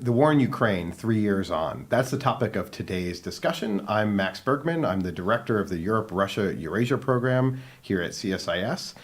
The war in Ukraine, 3 years on. That's the topic of today's discussion. I'm Max Bergmann. I'm the director of the Europe-Russia-Eurasia program here at CSIS.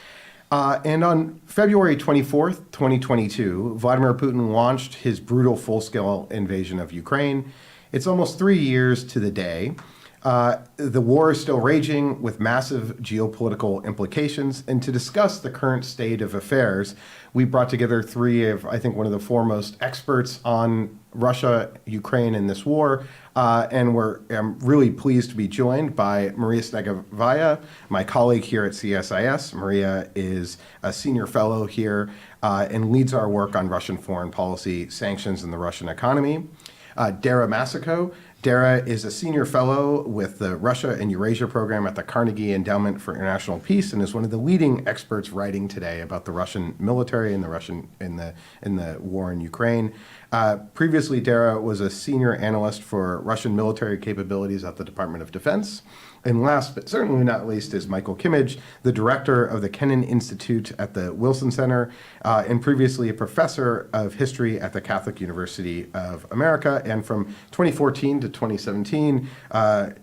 And on February 24th, 2022, Vladimir Putin launched his brutal full-scale invasion of Ukraine. It's almost 3 years to the day. The war is still raging with massive geopolitical implications. And to discuss the current state of affairs, we brought together three of, I think, one of the foremost experts on Russia, Ukraine, and this war. And I'm really pleased to be joined by Maria Snegovaya, my colleague here at CSIS. Maria is a senior fellow here and leads our work on Russian foreign policy, sanctions, and the Russian economy. Dara Massicot. Dara is a senior fellow with the Russia and Eurasia program at the Carnegie Endowment for International Peace and is one of the leading experts writing today about the Russian military and the war in Ukraine. Previously, Dara was a senior analyst for Russian military capabilities at the Department of Defense. And last but certainly not least is Michael Kimmage, the director of the Kennan Institute at the Wilson Center, and previously a professor of history at the Catholic University of America. And from 2014 to 2017,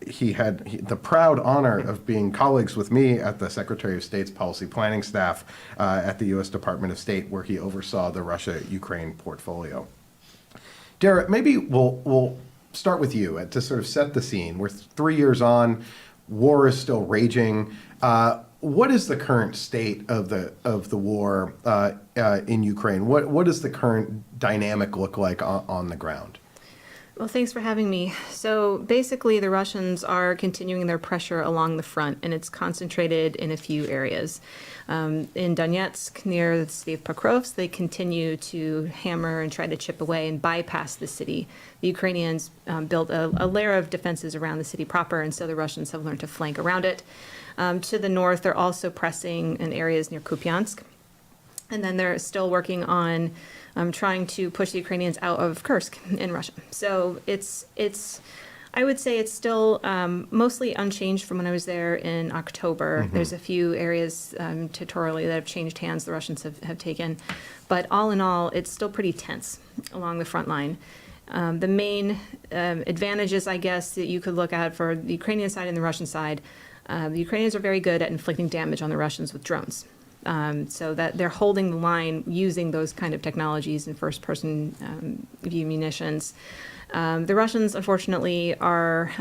he had the proud honor of being colleagues with me at the Secretary of State's policy planning staff at the U.S. Department of State, where he oversaw the Russia-Ukraine portfolio. Dara, maybe we'll start with you to sort of set the scene. We're 3 years on. War is still raging. What is the current state of the war in Ukraine? What does the current dynamic look like on the ground? Well, thanks for having me. So basically, the Russians are continuing their pressure along the front, and it's concentrated in a few areas. In Donetsk, near the city of Pokrovsk, they continue to hammer and try to chip away and bypass the city. The Ukrainians built a layer of defenses around the city proper, and so the Russians have learned to flank around it. To the north, they're also pressing in areas near Kupiansk. And then they're still working on trying to push the Ukrainians out of Kursk in Russia. So I would say it's still mostly unchanged from when I was there in October. Mm-hmm. There's a few areas territorially that have changed hands the Russians have taken. But all in all, it's still pretty tense along the front line. The main advantages, I guess, that you could look at for the Ukrainian side and the Russian side, the Ukrainians are very good at inflicting damage on the Russians with drones. So that they're holding the line using those kind of technologies and first-person view munitions. The Russians, unfortunately, are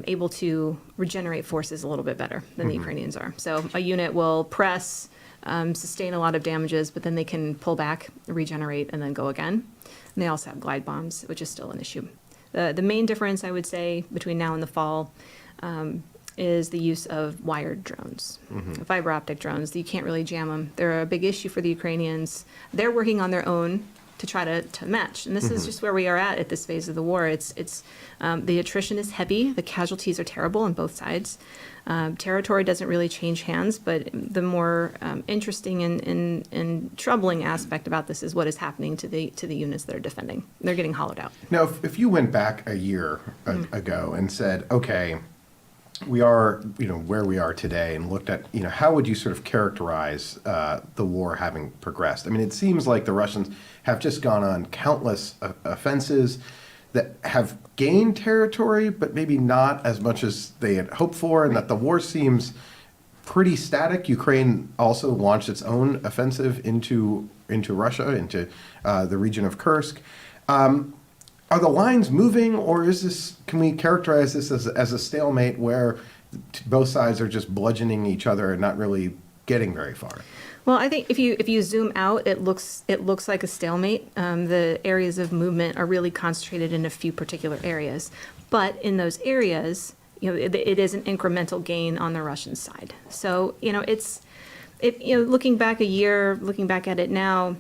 able to regenerate forces a little bit better than the Ukrainians are. So a unit will press, sustain a lot of damages, but then they can pull back, regenerate, and then go again. And they also have glide bombs, which is still an issue. The main difference, I would say, between now and the fall is the use of wired drones, fiber optic drones. You can't really jam them. They're a big issue for the Ukrainians. They're working on their own to try to match. And this is just where we are at this phase of the war. It's the attrition is heavy. The casualties are terrible on both sides. Territory doesn't really change hands, but the more interesting and troubling aspect about this is what is happening to the units that are defending. They're getting hollowed out. Now, if you went back a year ago and said, okay, we are, where we are today, and looked at, how would you sort of characterize the war having progressed? I mean, it seems like the Russians have just gone on countless offenses that have gained territory, but maybe not as much as they had hoped for, and that the war seems pretty static. Ukraine also launched its own offensive into Russia, into the region of Kursk. Are the lines moving, or can we characterize this as a stalemate where both sides are just bludgeoning each other and not really getting very far? Well, I think if you zoom out, it looks like a stalemate. The areas of movement are really concentrated in a few particular areas, but in those areas, it is an incremental gain on the Russian side. So looking back a year, looking back at it now.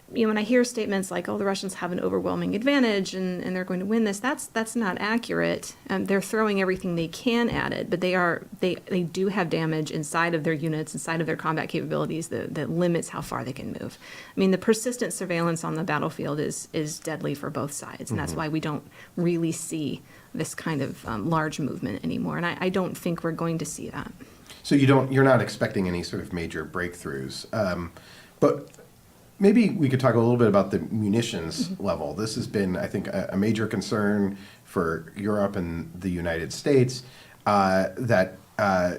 When I hear statements like, "Oh, the Russians have an overwhelming advantage and they're going to win this," that's not accurate. They're throwing everything they can at it, but they do have damage inside of their units, inside of their combat capabilities that limits how far they can move. I mean, the persistent surveillance on the battlefield is deadly for both sides, and that's why we don't really see this kind of large movement anymore. And I don't think we're going to see that. So you're not expecting any sort of major breakthroughs, but Maybe we could talk a little bit about the munitions level. This has been, I think, a major concern for Europe and the United States, that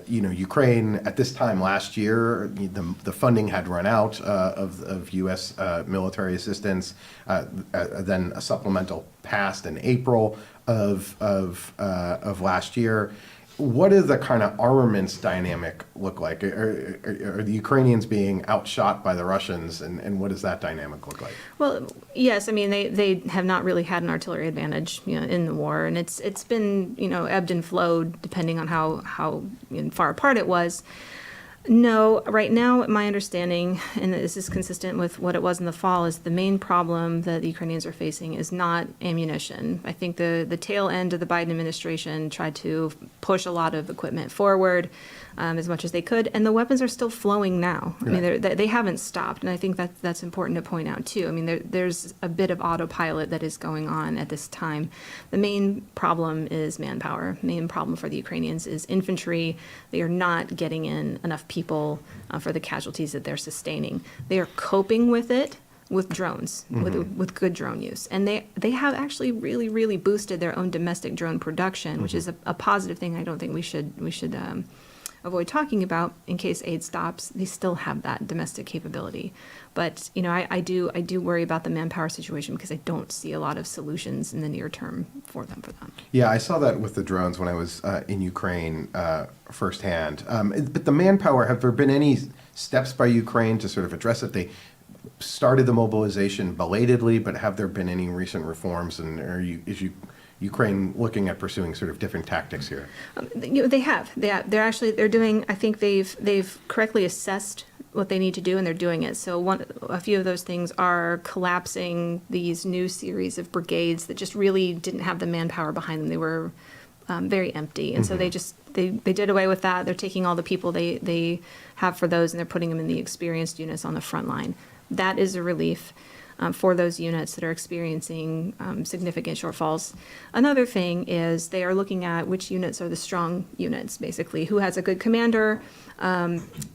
Ukraine at this time last year, the funding had run out of U.S. Military assistance. Then a supplemental passed in April of last year. What does the kind of armaments dynamic look like? Are the Ukrainians being outshot by the Russians, and what does that dynamic look like? Well, yes, I mean, they have not really had an artillery advantage, in the war, and it's been, ebbed and flowed depending on how far apart it was. No, right now, my understanding, and this is consistent with what it was in the fall, is the main problem that the Ukrainians are facing is not ammunition. I think the tail end of the Biden administration tried to push a lot of equipment forward as much as they could, and the weapons are still flowing now. I mean, they haven't stopped, and I think that's important to point out, too. I mean, there's a bit of autopilot that is going on at this time. The main problem is manpower. The main problem for the Ukrainians is infantry. They are not getting in enough people for the casualties that they're sustaining. They are coping with it with drones, with good drone use. And they have actually really, really boosted their own domestic drone production, which is a positive thing. I don't think we should avoid talking about. In case aid stops, they still have that domestic capability. But I do worry about the manpower situation because I don't see a lot of solutions in the near term for them. Yeah, I saw that with the drones when I was in Ukraine firsthand. But the manpower, have there been any steps by Ukraine to sort of address it? They started the mobilization belatedly, but have there been any recent reforms? And is Ukraine looking at pursuing sort of different tactics here? They have. They're doing. I think they've correctly assessed what they need to do, and they're doing it. So a few of those things are collapsing these new series of brigades that just really didn't have the manpower behind them. They were very empty, and so they did away with that. They're taking all the people they have for those, and they're putting them in the experienced units on the front line. That is a relief for those units that are experiencing significant shortfalls. Another thing is they are looking at which units are the strong units, basically, who has a good commander,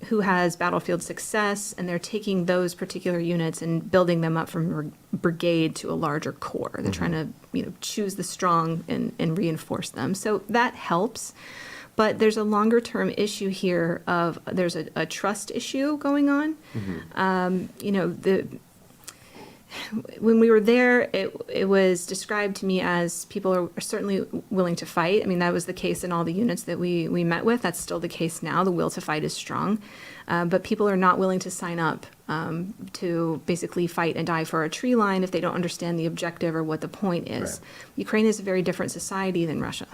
who has battlefield success, and they're taking those particular units and building them up from brigade to a larger corps. They're trying to choose the strong and reinforce them. So that helps. But there's a longer term issue here of there's a trust issue going on. When we were there, it was described to me as people are certainly willing to fight. I mean, that was the case in all the units that we met with. That's still the case now. The will to fight is strong. But people are not willing to sign up to basically fight and die for a tree line if they don't understand the objective or what the point is. Right. Ukraine is a very different society than Russia.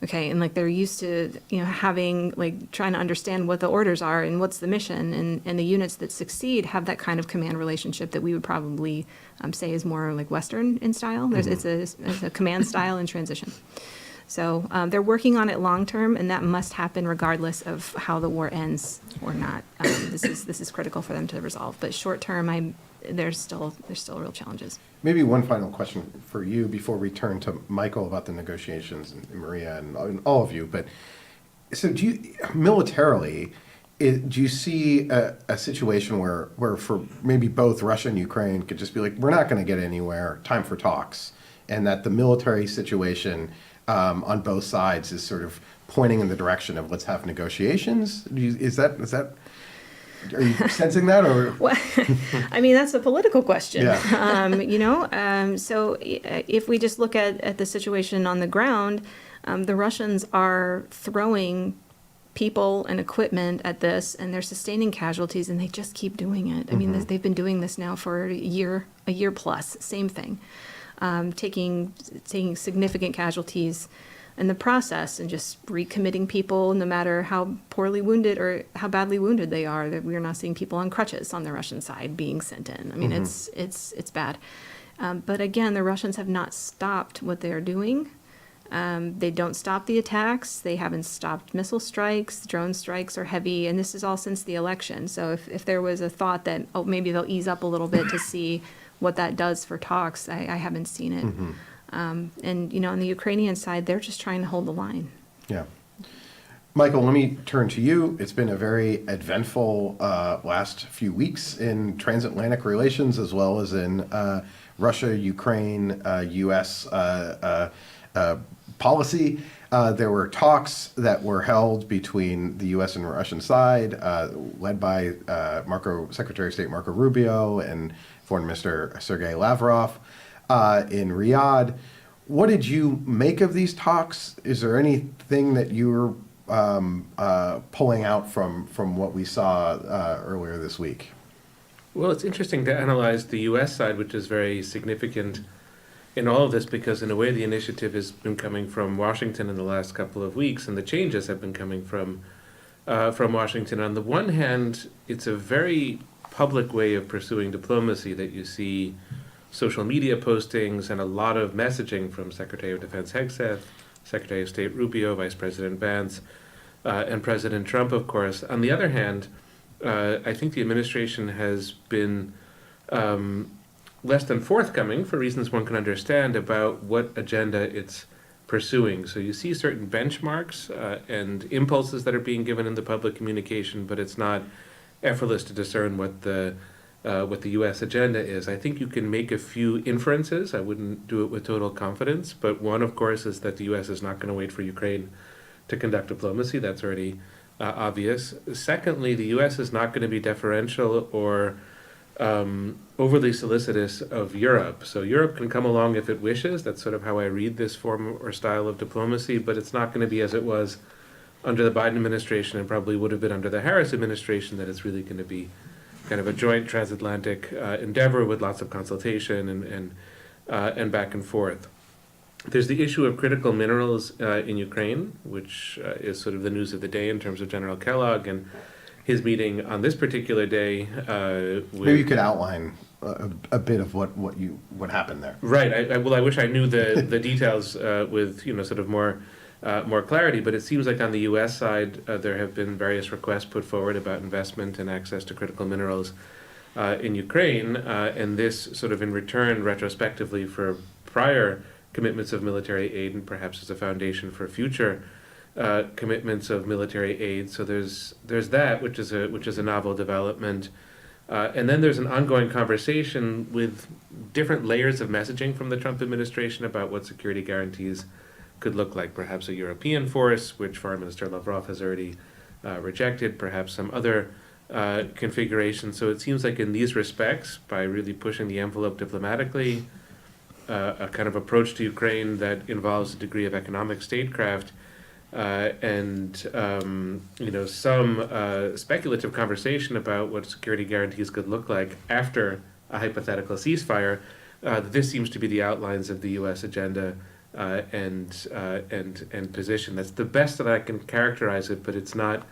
Okay, and they're used to having trying to understand what the orders are and what's the mission, and the units that succeed have that kind of command relationship that we would probably say is more Western in style. It's a command style in transition. So they're working on it long term, and that must happen regardless of how the war ends or not. This is critical for them to resolve. But short term, there's still real challenges. Maybe one final question for you before we turn to Michael about the negotiations, and Maria and all of you. But so militarily, do you see a situation where for maybe both Russia and Ukraine could just be we're not going to get anywhere, time for talks, and that the military situation on both sides is sort of pointing in the direction of let's have negotiations? Is that are you sensing that, or? Well, I mean, that's a political question. Yeah. So if we just look at the situation on the ground, the Russians are throwing people and equipment at this, and they're sustaining casualties, and they just keep doing it. I mean, they've been doing this now for a year plus, same thing, taking significant casualties in the process and just recommitting people no matter how poorly wounded or how badly wounded they are. That we're not seeing people on crutches on the Russian side being sent in. I mean, it's bad. But again, the Russians have not stopped what they're doing. They don't stop the attacks. They haven't stopped missile strikes. Drone strikes are heavy, and this is all since the election. So if there was a thought that, maybe they'll ease up a little bit to see what that does for talks, I haven't seen it. And on the Ukrainian side, they're just trying to hold the line. Yeah. Michael, let me turn to you. It's been a very eventful last few weeks in transatlantic relations, as well as in Russia, Ukraine, U.S. Policy. There were talks that were held between the U.S. and Russian side, led by Secretary of State Marco Rubio and Foreign Minister Sergei Lavrov in Riyadh. What did you make of these talks? Is there anything that you were pulling out from what we saw earlier this week? Well, it's interesting to analyze the U.S. side, which is very significant in all of this, because in a way the initiative has been coming from Washington in the last couple of weeks, and the changes have been coming from Washington. On the one hand, it's a very public way of pursuing diplomacy that you see social media postings and a lot of messaging from Secretary of Defense Hegseth, Secretary of State Rubio, Vice President Vance, and President Trump, of course. On the other hand, I think the administration has been less than forthcoming, for reasons one can understand, about what agenda it's pursuing. So you see certain benchmarks and impulses that are being given in the public communication, but it's not effortless to discern what the U.S. agenda is. I think you can make a few inferences. I wouldn't do it with total confidence, but one, of course, is that the U.S. is not going to wait for Ukraine to conduct diplomacy. That's already obvious. Secondly, the U.S. is not going to be deferential or overly solicitous of Europe. So Europe can come along if it wishes. That's sort of how I read this form or style of diplomacy, but it's not going to be as it was under the Biden administration and probably would have been under the Harris administration, that it's really going to be kind of a joint transatlantic endeavor with lots of consultation and back and forth. There's the issue of critical minerals in Ukraine, which is sort of the news of the day in terms of General Kellogg and his meeting on this particular day. Maybe you could outline a bit of what happened there. Right. I wish I knew the details with sort of more clarity. But it seems like on the U.S. side, there have been various requests put forward about investment and access to critical minerals in Ukraine, and this sort of in return, retrospectively, for prior commitments of military aid, and perhaps as a foundation for future commitments of military aid. So there's that, which is a novel development, and then there's an ongoing conversation with different layers of messaging from the Trump administration about what security guarantees could look like. Perhaps a European force, which Foreign Minister Lavrov has already rejected. Perhaps some other configuration. So it seems like in these respects, by really pushing the envelope diplomatically, a kind of approach to Ukraine that involves a degree of economic statecraft, and some speculative conversation about what security guarantees could look like after a hypothetical ceasefire. This seems to be the outlines of the U.S. agenda and position. That's the best that I can characterize it, but it's not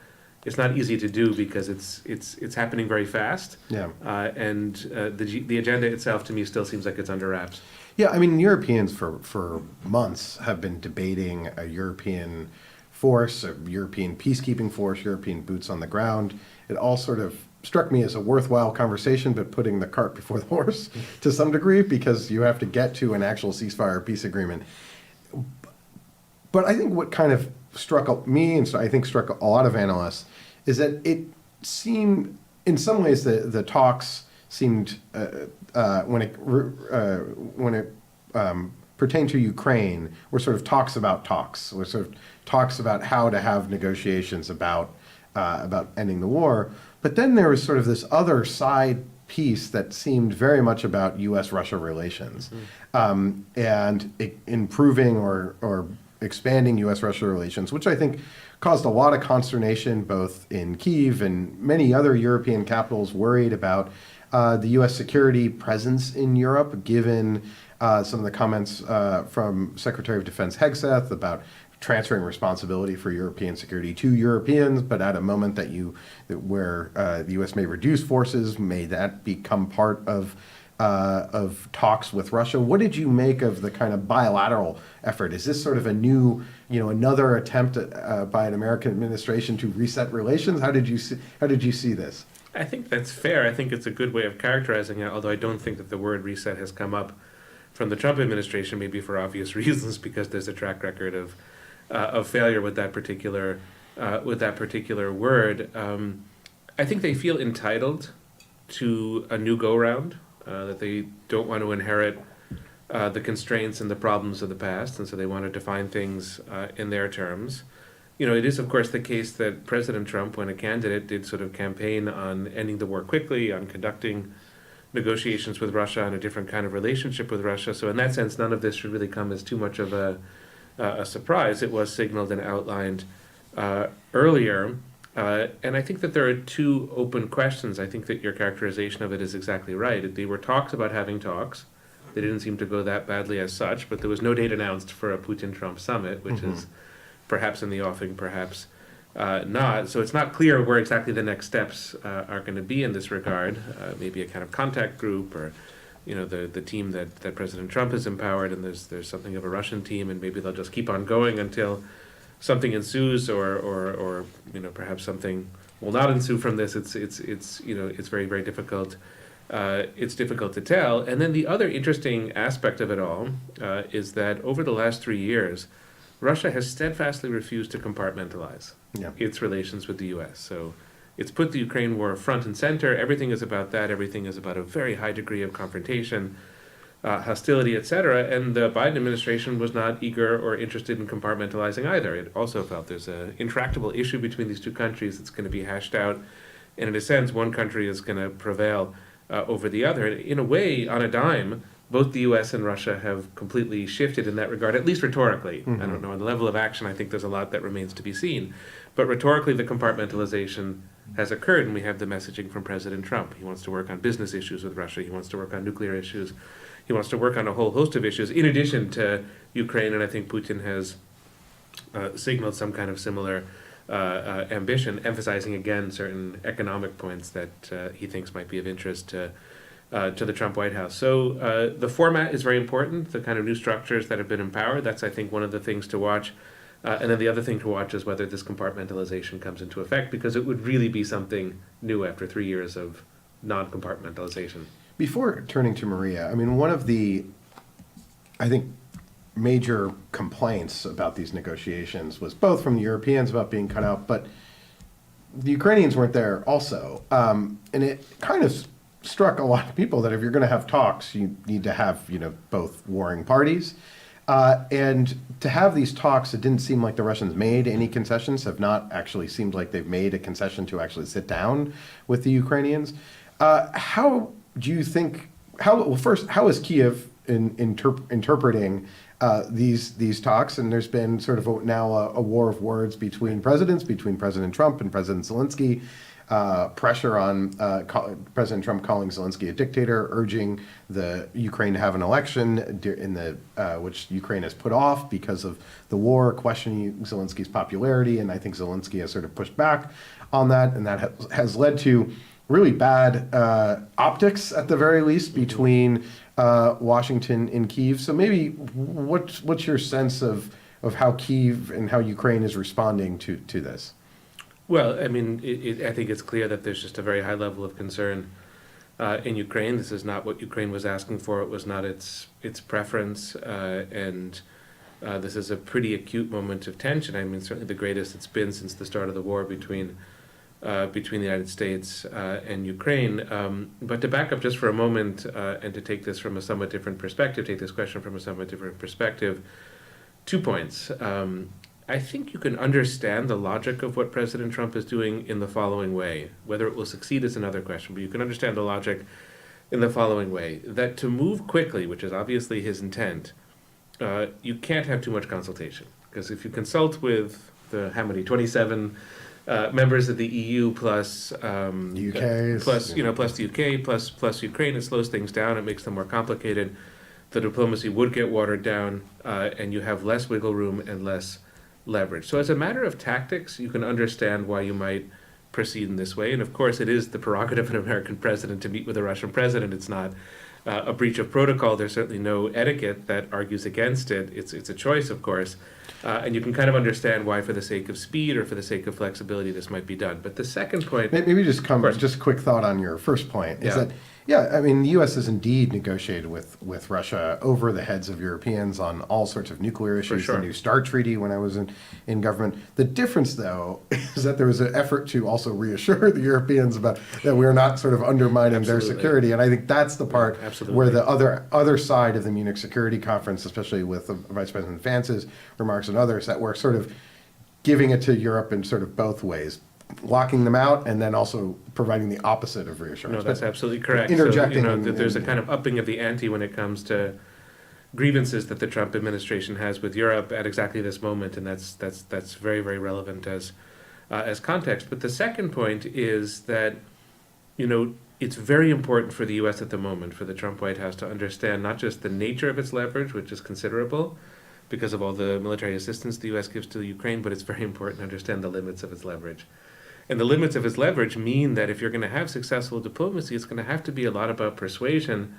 easy to do because it's happening very fast. Yeah. And the agenda itself to me still seems like it's under wraps. Yeah, I mean, Europeans for months have been debating a European force, a European peacekeeping force, European boots on the ground. It all sort of struck me as a worthwhile conversation, but putting the cart before the horse to some degree, because you have to get to an actual ceasefire peace agreement. But I think what kind of struck me, and so I think struck a lot of analysts, is that it seemed, in some ways, the talks seemed, when it pertained to Ukraine, were sort of talks about talks, were sort of talks about how to have negotiations about ending the war. But then there was sort of this other side piece that seemed very much about U.S.-Russia relations, and improving or expanding U.S.-Russia relations, which I think caused a lot of consternation both in Kyiv and many other European capitals, worried about the U.S. security presence in Europe, given some of the comments from Secretary of Defense Hegseth about transferring responsibility for European security to Europeans, but at a moment where the U.S. may reduce forces, may that become part of talks with Russia? What did you make of the kind of bilateral effort? Is this sort of a new, another attempt by an American administration to reset relations? How did you see this? I think that's fair. I think it's a good way of characterizing it, although I don't think that the word reset has come up from the Trump administration, maybe for obvious reasons, because there's a track record of failure with that particular with that particular word. I think they feel entitled to a new go-round, that they don't want to inherit the constraints and the problems of the past, and so they want to define things in their terms. It is, of course, the case that President Trump, when a candidate, did sort of campaign on ending the war quickly, on conducting negotiations with Russia, on a different kind of relationship with Russia. So in that sense, none of this should really come as too much of a surprise. It was signaled and outlined earlier. And I think that there are two open questions. I think that your characterization of it is exactly right. They were talks about having talks. They didn't seem to go that badly as such, but there was no date announced for a Putin-Trump summit, which is perhaps in the offing, perhaps not. So it's not clear where exactly the next steps are going to be in this regard. Maybe a kind of contact group, or the team that President Trump has empowered, and there's something of a Russian team, and maybe they'll just keep on going until something ensues, or perhaps something will not ensue from this. It's very, very difficult. It's difficult to tell. And then the other interesting aspect of it all is that over the last 3 years, Russia has steadfastly refused to compartmentalize its relations with the U.S. So it's put the Ukraine war front and center. Everything is about that. Everything is about a very high degree of confrontation, hostility, etc. And the Biden administration was not eager or interested in compartmentalizing either. It also felt there's an intractable issue between these two countries that's going to be hashed out. And in a sense, one country is going to prevail over the other. In a way, on a dime, both the U.S. and Russia have completely shifted in that regard, at least rhetorically. I don't know, on the level of action, I think there's a lot that remains to be seen. But rhetorically, the compartmentalization has occurred, and we have the messaging from President Trump. He wants to work on business issues with Russia. He wants to work on nuclear issues. He wants to work on a whole host of issues, in addition to Ukraine, and I think Putin has signaled some kind of similar ambition, emphasizing again certain economic points that he thinks might be of interest to the Trump White House. So the format is very important, the kind of new structures that have been empowered. That's, I think, one of the things to watch. And then the other thing to watch is whether this compartmentalization comes into effect, because it would really be something new after 3 years of non-compartmentalization. Before turning to Maria, I mean, one of the, I think, major complaints about these negotiations was both from the Europeans about being cut out, but the Ukrainians weren't there also. And it kind of struck a lot of people that if you're going to have talks, you need to have, both warring parties. And to have these talks, it didn't seem like the Russians made any concessions, have not actually seemed like they've made a concession to actually sit down with the Ukrainians. How do you think, how is Kiev interpreting these talks? And there's been sort of now a war of words between presidents, between President Trump and President Zelensky. Pressure on President Trump calling Zelensky a dictator, urging the Ukraine to have an election which Ukraine has put off because of the war, questioning Zelensky's popularity, and I think Zelensky has sort of pushed back on that, and that has led to really bad optics, at the very least, between Washington and Kyiv. So maybe what's your sense of how Kyiv and how Ukraine is responding to this? Well, I mean, I think it's clear that there's just a very high level of concern in Ukraine. This is not what Ukraine was asking for. It was not its preference, and this is a pretty acute moment of tension. I mean, certainly the greatest it's been since the start of the war between the United States and Ukraine. But to back up just for a moment and to take this from a somewhat different perspective, take this question from a somewhat different perspective, 2 points. I think you can understand the logic of what President Trump is doing in the following way. Whether it will succeed is another question, but you can understand the logic in the following way. That to move quickly, which is obviously his intent, you can't have too much consultation. Because if you consult with how many, 27 members of the EU plus UK, plus the UK plus Ukraine, it slows things down. It makes them more complicated. The diplomacy would get watered down, and you have less wiggle room and less leverage. So as a matter of tactics, you can understand why you might proceed in this way. And of course, it is the prerogative of an American president to meet with a Russian president. It's not a breach of protocol. There's certainly no etiquette that argues against it. It's a choice, of course. And you can kind of understand why, for the sake of speed or for the sake of flexibility, this might be done. But the second point... Maybe just a quick thought on your first point, is that Yeah, I mean, the U.S. has indeed negotiated with Russia over the heads of Europeans on all sorts of nuclear issues. sure. The New START treaty when I was in government. The difference, though, is that there was an effort to also reassure the Europeans about that we are not sort of undermining their Absolutely. security. And I think that's the part Absolutely. where the other side of the Munich Security Conference, especially with Vice President Vance's remarks and others, that we're sort of giving it to Europe in sort of both ways, locking them out and then also providing the opposite of reassurance. No, that's But absolutely correct. interjecting So, and- there's a and- kind of upping of the ante when it comes to grievances that the Trump administration has with Europe at exactly this moment, and that's very, very relevant as context. But the second point is that, it's very important for the U.S. at the moment, for the Trump White House to understand not just the nature of its leverage, which is considerable, because of all the military assistance the U.S. gives to Ukraine, but it's very important to understand the limits of its leverage. And the limits of its leverage mean that if you're going to have successful diplomacy, it's going to have to be a lot about persuasion.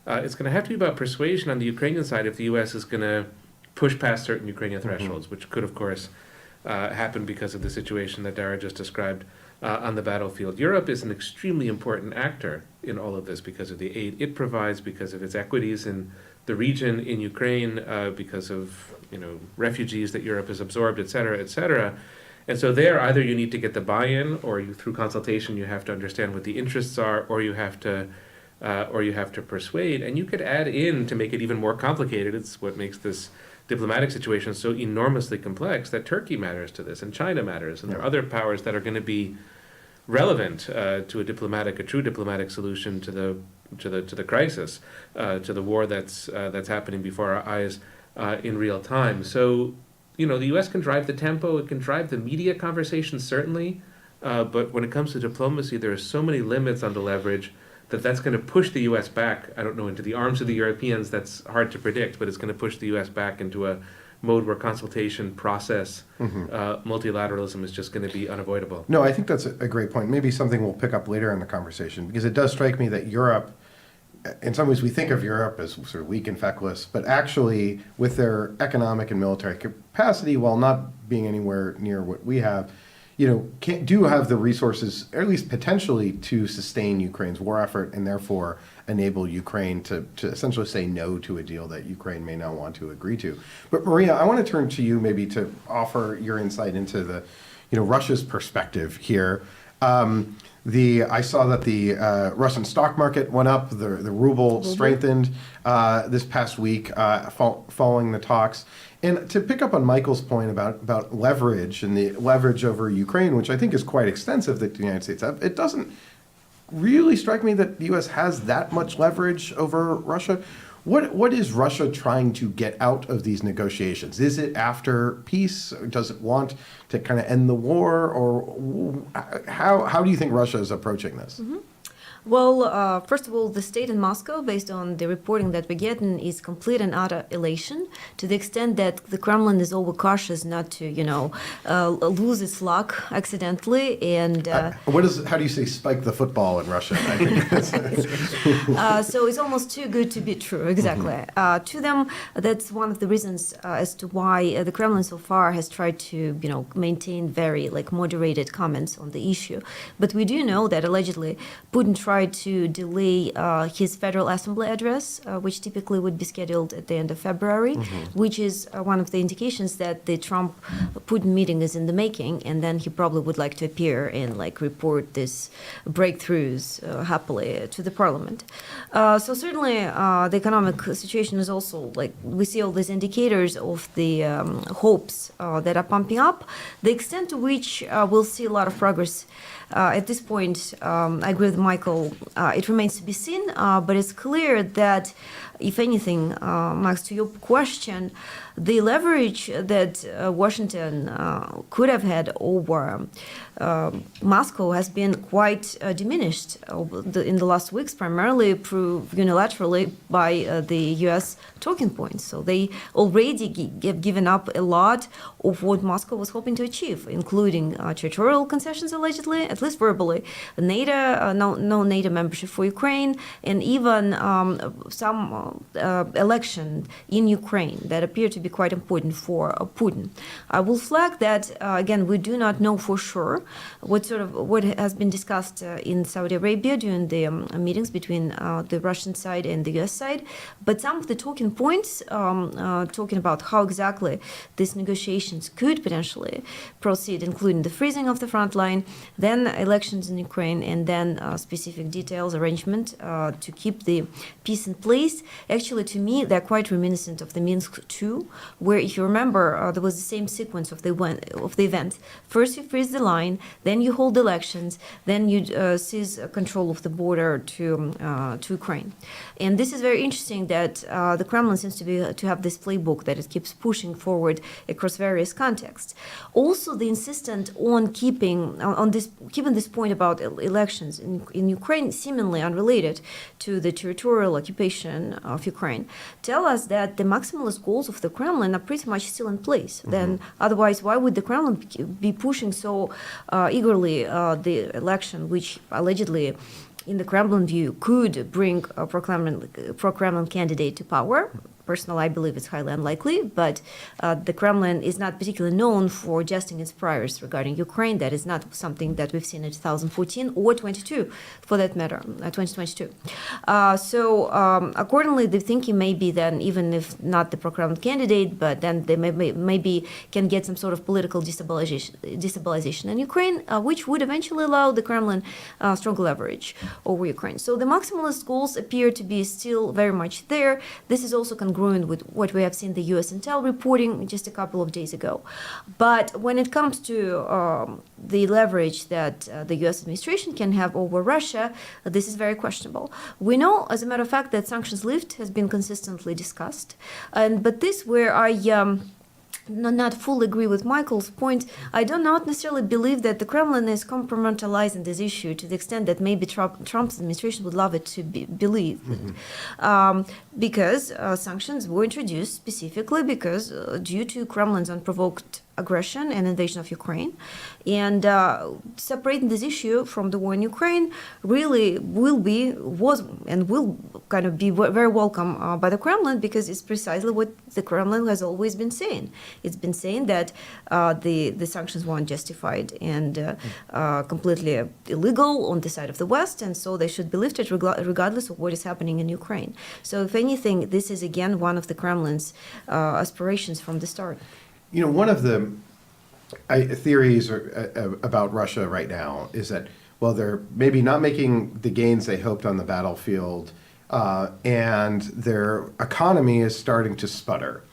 It's going to have to be about persuasion on the Ukrainian side if the U.S. is going to push past certain Ukrainian thresholds, which could, of course, happen because of the situation that Dara just described on the battlefield. Europe is an extremely important actor in all of this because of the aid it provides, because of its equities in the region, in Ukraine, because of refugees that Europe has absorbed, et cetera, et cetera. And so there, either you need to get the buy-in, or through consultation, you have to understand what the interests are, or you have to persuade. And you could add in, to make it even more complicated, it's what makes this diplomatic situation so enormously complex, that Turkey matters to this, and China matters, and there are other powers that are going to be relevant to a true diplomatic solution to the crisis, to the war that's happening before our eyes in real time. So, the U.S. can drive the tempo, it can drive the media conversation, certainly, but when it comes to diplomacy, there are so many limits on the leverage that's going to push the U.S. back, I don't know, into the arms of the Europeans. That's hard to predict, but it's going to push the U.S. back into a mode where consultation, process, multilateralism is just going to be unavoidable. No, I think that's a great point. Maybe something we'll pick up later in the conversation, because it does strike me that Europe, in some ways we think of Europe as sort of weak and feckless, but actually with their economic and military capacity, while not being anywhere near what we have, do have the resources, or at least potentially, to sustain Ukraine's war effort and therefore enable Ukraine to essentially say no to a deal that Ukraine may not want to agree to. But Maria, I want to turn to you maybe to offer your insight into the, Russia's perspective here. I saw that the Russian stock market went up, the ruble strengthened this past week following the talks. And to pick up on Michael's point about leverage and the leverage over Ukraine, which I think is quite extensive that the United States have, it doesn't really strike me that the U.S. has that much leverage over Russia. What is Russia trying to get out of these negotiations? Is it after peace? Does it want to kind of end the war? Or how do you think Russia is approaching this? Mm-hmm. Well, first of all, the state in Moscow, based on the reporting that we're getting, is complete and utter elation, to the extent that the Kremlin is overcautious not to, lose its luck accidentally. And how do you say spike the football in Russia? I think so it's almost too good to be true. Exactly. To them, that's one of the reasons as to why the Kremlin so far has tried to, maintain very moderated comments on the issue. But we do know that allegedly Putin tried to delay his Federal Assembly address, which typically would be scheduled at the end of February, which is one of the indications that the Trump-Putin meeting is in the making, and then he probably would like to appear and report these breakthroughs happily to the parliament. So certainly the economic situation is also, we see all these indicators of the hopes that are pumping up. The extent to which we'll see a lot of progress at this point, I agree with Michael, it remains to be seen, but it's clear that, if anything, Max, to your question, the leverage that Washington could have had over Moscow has been quite diminished in the last weeks, primarily proved unilaterally by the U.S. talking points. So they already have given up a lot of what Moscow was hoping to achieve, including territorial concessions, allegedly, at least verbally, NATO, no NATO membership for Ukraine, and even some election in Ukraine that appear to be be quite important for Putin. I will flag that, again, we do not know for sure what has been discussed in Saudi Arabia during the meetings between the Russian side and the US side, but some of the talking points talking about how exactly these negotiations could potentially proceed, including the freezing of the front line, then elections in Ukraine, and then specific details, arrangement to keep the peace in place. Actually, to me, they're quite reminiscent of the Minsk II, where, if you remember, there was the same sequence of the event. First, you freeze the line, then you hold elections, then you seize control of the border to Ukraine. And this is very interesting that the Kremlin seems to have this playbook that it keeps pushing forward across various contexts. Also, the insistence on keeping this point about elections in Ukraine, seemingly unrelated to the territorial occupation of Ukraine, tell us that the maximalist goals of the Kremlin are pretty much still in place. Then, otherwise, why would the Kremlin be pushing so eagerly the election, which allegedly, in the Kremlin view, could bring a pro-Kremlin candidate to power? Personally, I believe it's highly unlikely, but the Kremlin is not particularly known for adjusting its priors regarding Ukraine. That is not something that we've seen in 2014 or 22, for that matter, 2022. Accordingly, the thinking may be then, even if not the pro-Kremlin candidate, but then they maybe can get some sort of political destabilization in Ukraine, which would eventually allow the Kremlin strong leverage over Ukraine. So the maximalist goals appear to be still very much there. This is also congruent with what we have seen the U.S. Intel reporting just a couple of days ago. But when it comes to the leverage that the U.S. administration can have over Russia, this is very questionable. We know, as a matter of fact, that sanctions lift has been consistently discussed. But this where I not fully agree with Michael's point. I do not necessarily believe that the Kremlin is compartmentalizing this issue to the extent that maybe Trump's administration would love it to believe. Because sanctions were introduced specifically because due to Kremlin's unprovoked aggression and invasion of Ukraine. And separating this issue from the war in Ukraine really will kind of be very welcome by the Kremlin, because it's precisely what the Kremlin has always been saying. It's been saying that the sanctions weren't justified and completely illegal on the side of the West, and so they should be lifted regardless of what is happening in Ukraine. So if anything, this is again one of the Kremlin's aspirations from the start. You know, one of the theories about Russia right now is that, well, they're maybe not making the gains they hoped on the battlefield, and their economy is starting to sputter.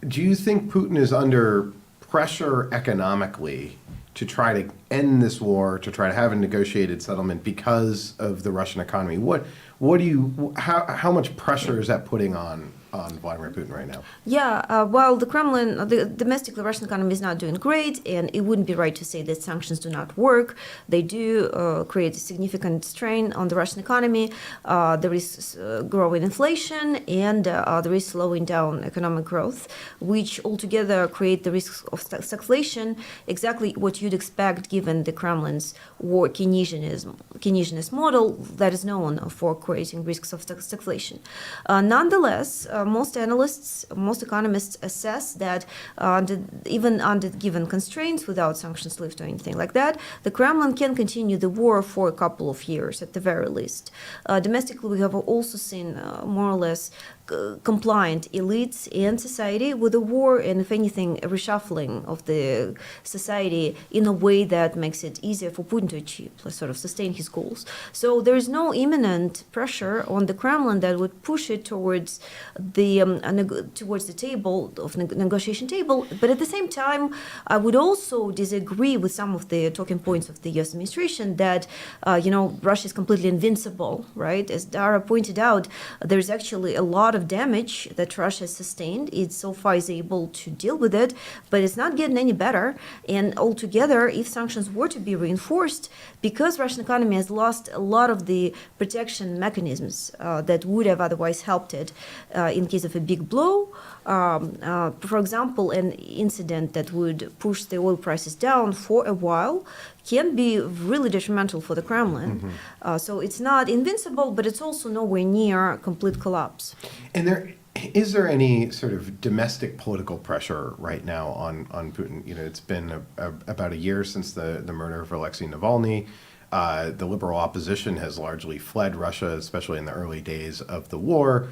Do you think Putin is under pressure economically to try to end this war, to try to have a negotiated settlement because of the Russian economy? How much pressure is that putting on Vladimir Putin right now? Yeah, well, the domestically Russian economy is not doing great, and it wouldn't be right to say that sanctions do not work. They do create a significant strain on the Russian economy. There is growing inflation, and there is slowing down economic growth, which altogether create the risks of stagflation, exactly what you'd expect given the Kremlin's war Keynesianist model that is known for creating risks of stagflation. Nonetheless, most analysts, most economists assess that even under given constraints, without sanctions lift or anything like that, the Kremlin can continue the war for a couple of years at the very least. Domestically, we have also seen more or less compliant elites and society with the war, and if anything, a reshuffling of the society in a way that makes it easier for Putin to achieve, sort of sustain his goals. So there is no imminent pressure on the Kremlin that would push it towards the negotiation table. But at the same time, I would also disagree with some of the talking points of the U.S. administration that Russia is completely invincible, right? As Dara pointed out, there's actually a lot of damage that Russia has sustained. It so far is able to deal with it, but it's not getting any better. And altogether, if sanctions were to be reinforced, because Russian economy has lost a lot of the protection mechanisms that would have otherwise helped it in case of a big blow, for example, an incident that would push the oil prices down for a while can be really detrimental for the Kremlin. So it's not invincible, but it's also nowhere near complete collapse. And Is there any sort of domestic political pressure right now on Putin? It's been about a year since the murder of Alexei Navalny. The liberal opposition has largely fled Russia, especially in the early days of the war.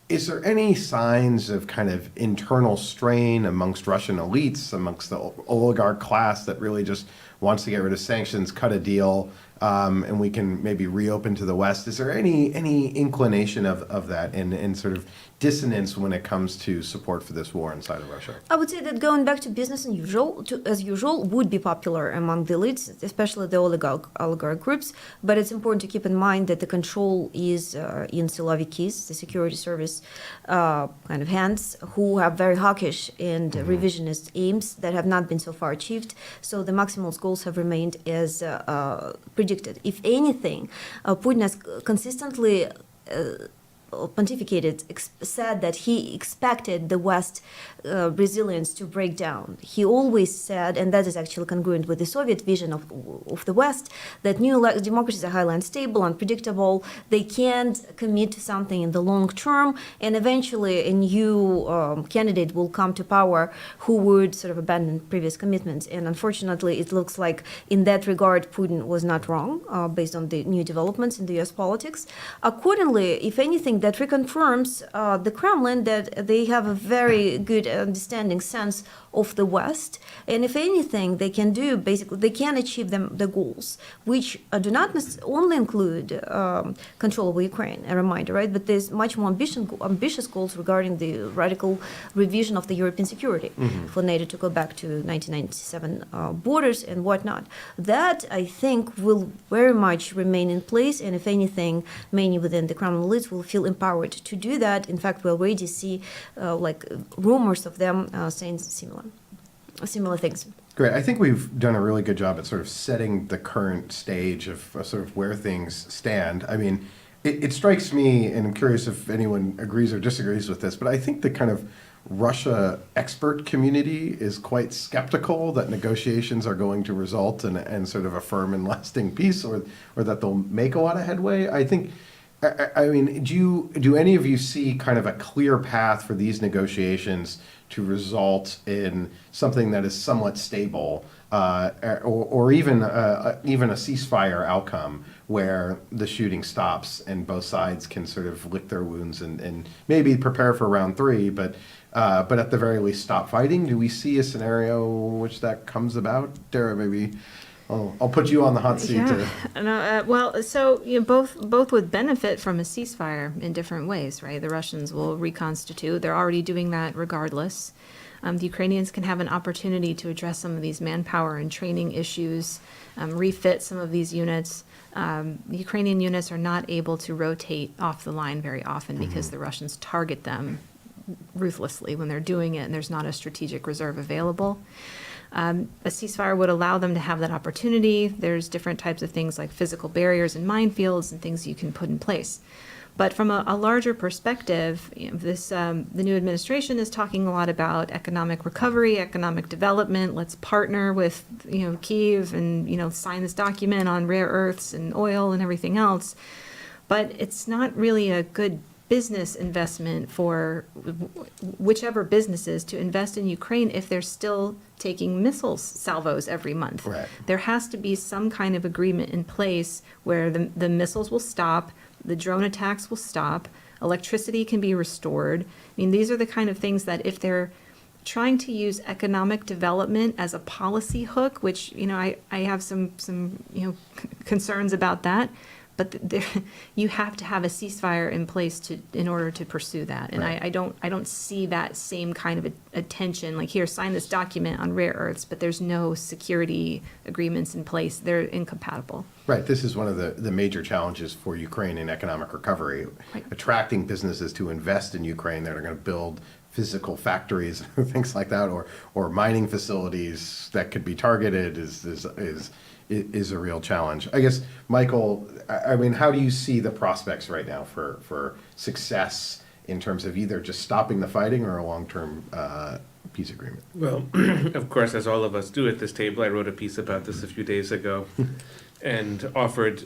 Is there any signs of kind of internal strain amongst Russian elites, amongst the oligarch class that really just wants to get rid of sanctions, cut a deal, and we can maybe reopen to the West? Is there any inclination of that and sort of dissonance when it comes to support for this war inside of Russia? I would say that going back to business as usual would be popular among the elites, especially the oligarch groups. But it's important to keep in mind that the control is in Silovikis, the security service kind of hands, who have very hawkish and revisionist aims that have not been so far achieved. So the maximal goals have remained as predicted. If anything, Putin has consistently pontificated, said that he expected the West resilience to break down. He always said, and that is actually congruent with the Soviet vision of the West, that new democracies are highly unstable, unpredictable. They can't commit to something in the long term, and eventually a new candidate will come to power who would sort of abandon previous commitments. And unfortunately, it looks like in that regard, Putin was not wrong based on the new developments in the US politics. Accordingly, if anything, that reconfirms the Kremlin that they have a very good understanding sense of the West, and if anything, they can do basically they can achieve the goals, which do not only include control over Ukraine. A reminder, right? But there's much more ambitious goals regarding the radical revision of the European security for NATO to go back to 1997 borders and whatnot. That I think will very much remain in place, and if anything, many within the Kremlin elites will feel empowered to do that. In fact, we already see like rumors of them saying similar things. Great. I think we've done a really good job at sort of setting the current stage of sort of where things stand. I mean, it strikes me, and I'm curious if anyone agrees or disagrees with this, but I think the kind of Russia expert community is quite skeptical that negotiations are going to result in sort of a firm and lasting peace, or that they'll make a lot of headway. I mean, do any of you see kind of a clear path for these negotiations to result in something that is somewhat stable, or even a ceasefire outcome where the shooting stops and both sides can sort of lick their wounds and maybe prepare for round three, but at the very least stop fighting? Do we see a scenario in which that comes about? Dara, maybe I'll put you on the hot seat. Well, so both would benefit from a ceasefire in different ways, right? The Russians will reconstitute; they're already doing that regardless. The Ukrainians can have an opportunity to address some of these manpower and training issues, refit some of these units. The Ukrainian units are not able to rotate off the line very often because the Russians target them ruthlessly when they're doing it, and there's not a strategic reserve available. A ceasefire would allow them to have that opportunity. There's different types of things like physical barriers and minefields and things you can put in place. But from a larger perspective, the new administration is talking a lot about economic recovery, economic development. Let's partner with Kyiv and sign this document on rare earths and oil and everything else. But it's not really a good business investment for whichever businesses to invest in Ukraine if they're still taking missile salvos every month. Right. There has to be some kind of agreement in place where the missiles will stop, the drone attacks will stop, electricity can be restored. I mean, these are the kind of things that if they're trying to use economic development as a policy hook, which, I have some concerns about that, but you have to have a ceasefire in place in order to pursue that. And Right. I don't see that same kind of attention, like here, sign this document on rare earths, but there's no security agreements in place. They're incompatible. Right. This is one of the major challenges for Ukraine in economic recovery. Right. Attracting businesses to invest in Ukraine that are going to build physical factories and things like that, or mining facilities that could be targeted is a real challenge. I guess, Michael, I mean, how do you see the prospects right now for success in terms of either just stopping the fighting or a long-term peace agreement? Well, of course, as all of us do at this table, I wrote a piece about this a few days ago and offered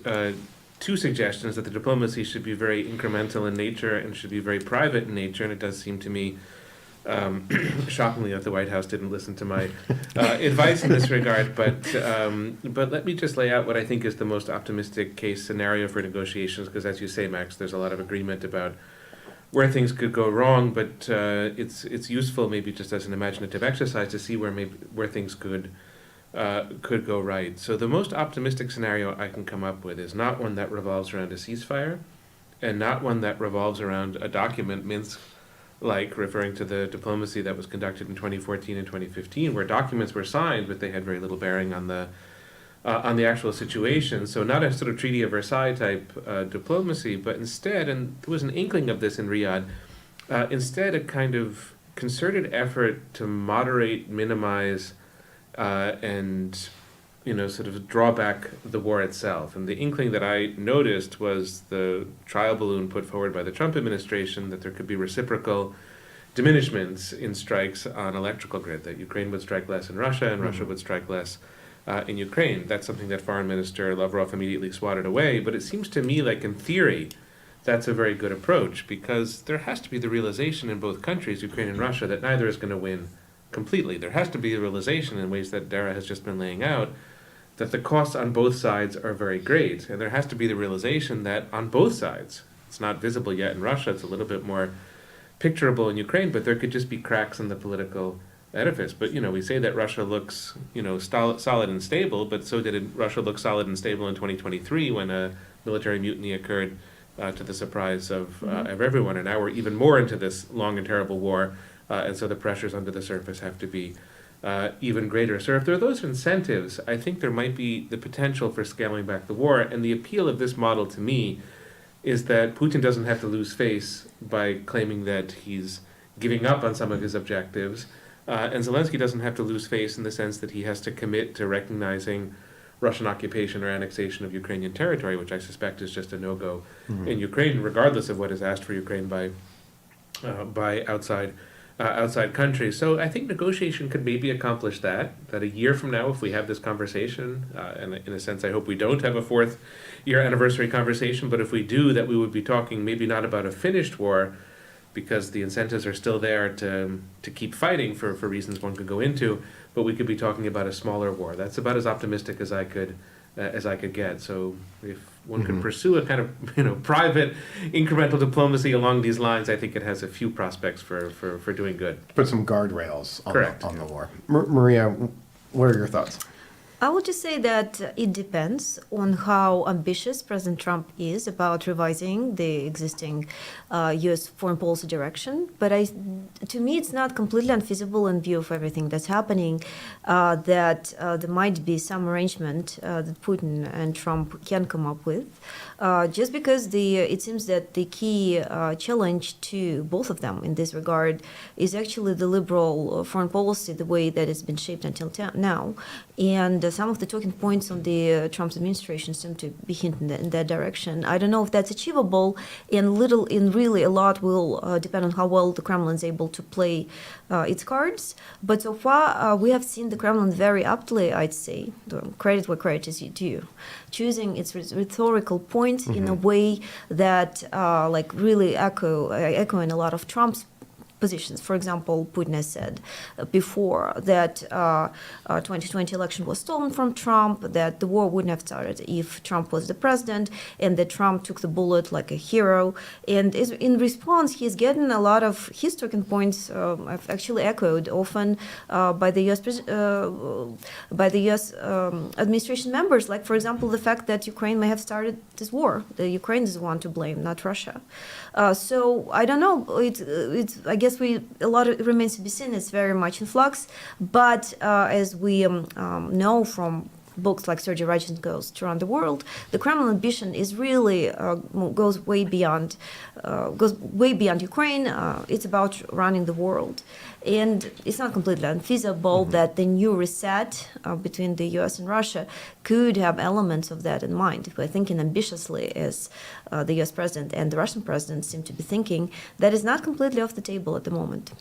two suggestions that the diplomacy should be very incremental in nature and should be very private in nature, and it does seem to me shockingly that the White House didn't listen to my advice in this regard, but let me just lay out what I think is the most optimistic case scenario for negotiations, because as you say, Max, there's a lot of agreement about where things could go wrong, but it's useful maybe just as an imaginative exercise to see where things could go right. So the most optimistic scenario I can come up with is not one that revolves around a ceasefire, and not one that revolves around a document, Minsk, like referring to the diplomacy that was conducted in 2014 and 2015, where documents were signed, but they had very little bearing on the actual situation. So not a sort of Treaty of Versailles type diplomacy, but instead, and there was an inkling of this in Riyadh, instead a kind of concerted effort to moderate, minimize, and sort of draw back the war itself. And the inkling that I noticed was the trial balloon put forward by the Trump administration that there could be reciprocal diminishments in strikes on electrical grid, that Ukraine would strike less in Russia and Russia would strike less in Ukraine. That's something that Foreign Minister Lavrov immediately swatted away. But it seems to me like in theory, that's a very good approach, because there has to be the realization in both countries, Ukraine and Russia, that neither is going to win completely. There has to be a realization in ways that Dara has just been laying out, that the costs on both sides are very great. And there has to be the realization that on both sides, it's not visible yet in Russia, it's a little bit more picturable in Ukraine, but there could just be cracks in the political edifice. But, we say that Russia looks, solid and stable, but so did Russia look solid and stable in 2023 when a military mutiny occurred to the surprise of everyone. And now we're even more into this long and terrible war, and so the pressures under the surface have to be even greater. So if there are those incentives, I think there might be the potential for scaling back the war. And the appeal of this model to me is that Putin doesn't have to lose face by claiming that he's giving up on some of his objectives. And Zelensky doesn't have to lose face in the sense that he has to commit to recognizing Russian occupation or annexation of Ukrainian territory, which I suspect is just a no-go in Ukraine, regardless of what is asked for Ukraine by outside countries. So I think negotiation could maybe accomplish that a year from now, if we have this conversation, and in a sense I hope we don't have a 4th year anniversary conversation, but if we do, that we would be talking maybe not about a finished war, because the incentives are still there to keep fighting for reasons one could go into, but we could be talking about a smaller war. That's about as optimistic as I could get. So if one could pursue a kind of private incremental diplomacy along these lines, I think it has a few prospects for doing good. Put some guardrails Correct. on the war. Maria, what are your thoughts? I would just say that it depends on how ambitious President Trump is about revising the existing U.S. foreign policy direction. But to me, it's not completely unfeasible in view of everything that's happening that there might be some arrangement that Putin and Trump can come up with. Just because it seems that the key challenge to both of them in this regard is actually the liberal foreign policy, the way that it's been shaped until now. And some of the talking points on the Trump's administration seem to be hinting in that direction. I don't know if that's achievable, and really a lot will depend on how well the Kremlin is able to play its cards. But so far, we have seen the Kremlin very aptly, I'd say, credit where credit is due, choosing its rhetorical points in a way that really echoing a lot of Trump's positions. For example, Putin has said before that 2020 election was stolen from Trump, that the war wouldn't have started if Trump was the president, and that Trump took the bullet like a hero. And in response, he's getting a lot of his talking points I've actually echoed often by the U.S. Administration members. Like, for example, the fact that Ukraine may have started this war. The Ukraine is the one to blame, not Russia. So I don't know. I guess a lot remains to be seen. It's very much in flux. But as we know from books like Sergei Radchenko's Around the World, the Kremlin ambition is really goes way beyond Ukraine. It's about running the world. And it's not completely unfeasible that the new reset between the U.S. and Russia could have elements of that in mind. If we're thinking ambitiously, as the U.S. president and the Russian president seem to be thinking, that is not completely off the table at the moment.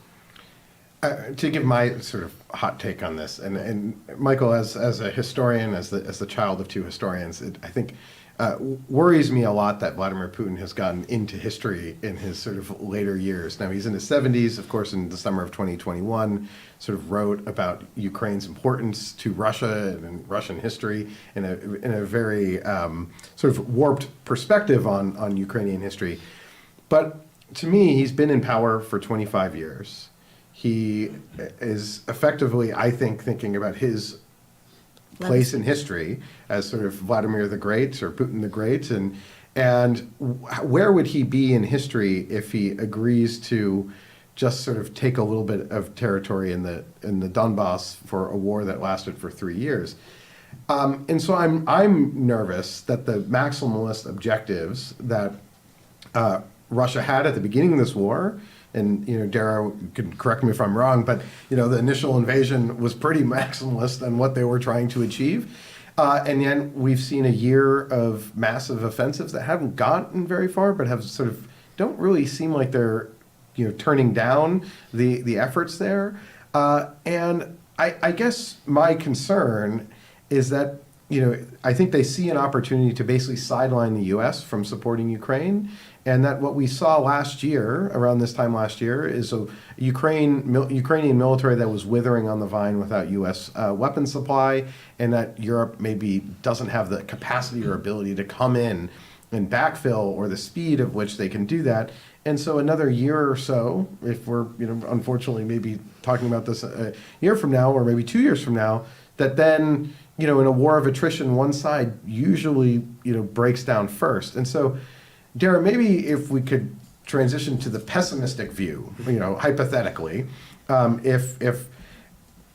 To give my sort of hot take on this, and Michael, as a historian, as the child of two historians, I think worries me a lot that Vladimir Putin has gotten into history in his sort of later years. Now, he's in his 70s, of course, in the summer of 2021, sort of wrote about Ukraine's importance to Russia and Russian history in a very sort of warped perspective on Ukrainian history. But to me, he's been in power for 25 years. He is effectively, I think, thinking about his place in history as sort of Vladimir the Great or Putin the Great, and where would he be in history if he agrees to just sort of take a little bit of territory in the Donbass for a war that lasted for 3 years? And so I'm nervous that the maximalist objectives that Russia had at the beginning of this war. And, Dara could correct me if I'm wrong, but, the initial invasion was pretty maximalist on what they were trying to achieve. And then we've seen a year of massive offensives that haven't gotten very far, but have sort of don't really seem like they're, turning down the efforts there. And I guess my concern is that, I think they see an opportunity to basically sideline the U.S. from supporting Ukraine. And that what we saw last year, around this time last year, is a Ukrainian military that was withering on the vine without U.S. weapons supply, and that Europe maybe doesn't have the capacity or ability to come in and backfill, or the speed of which they can do that. And so another year or so, if we're unfortunately maybe talking about this a year from now, or maybe 2 years from now, that then in a war of attrition, one side usually breaks down first. And so, Dara, maybe if we could transition to the pessimistic view, hypothetically, if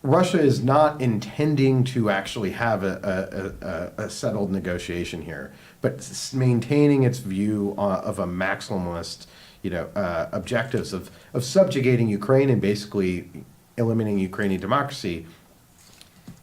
Russia is not intending to actually have a settled negotiation here, but maintaining its view of a maximalist, objectives of subjugating Ukraine and basically eliminating Ukrainian democracy,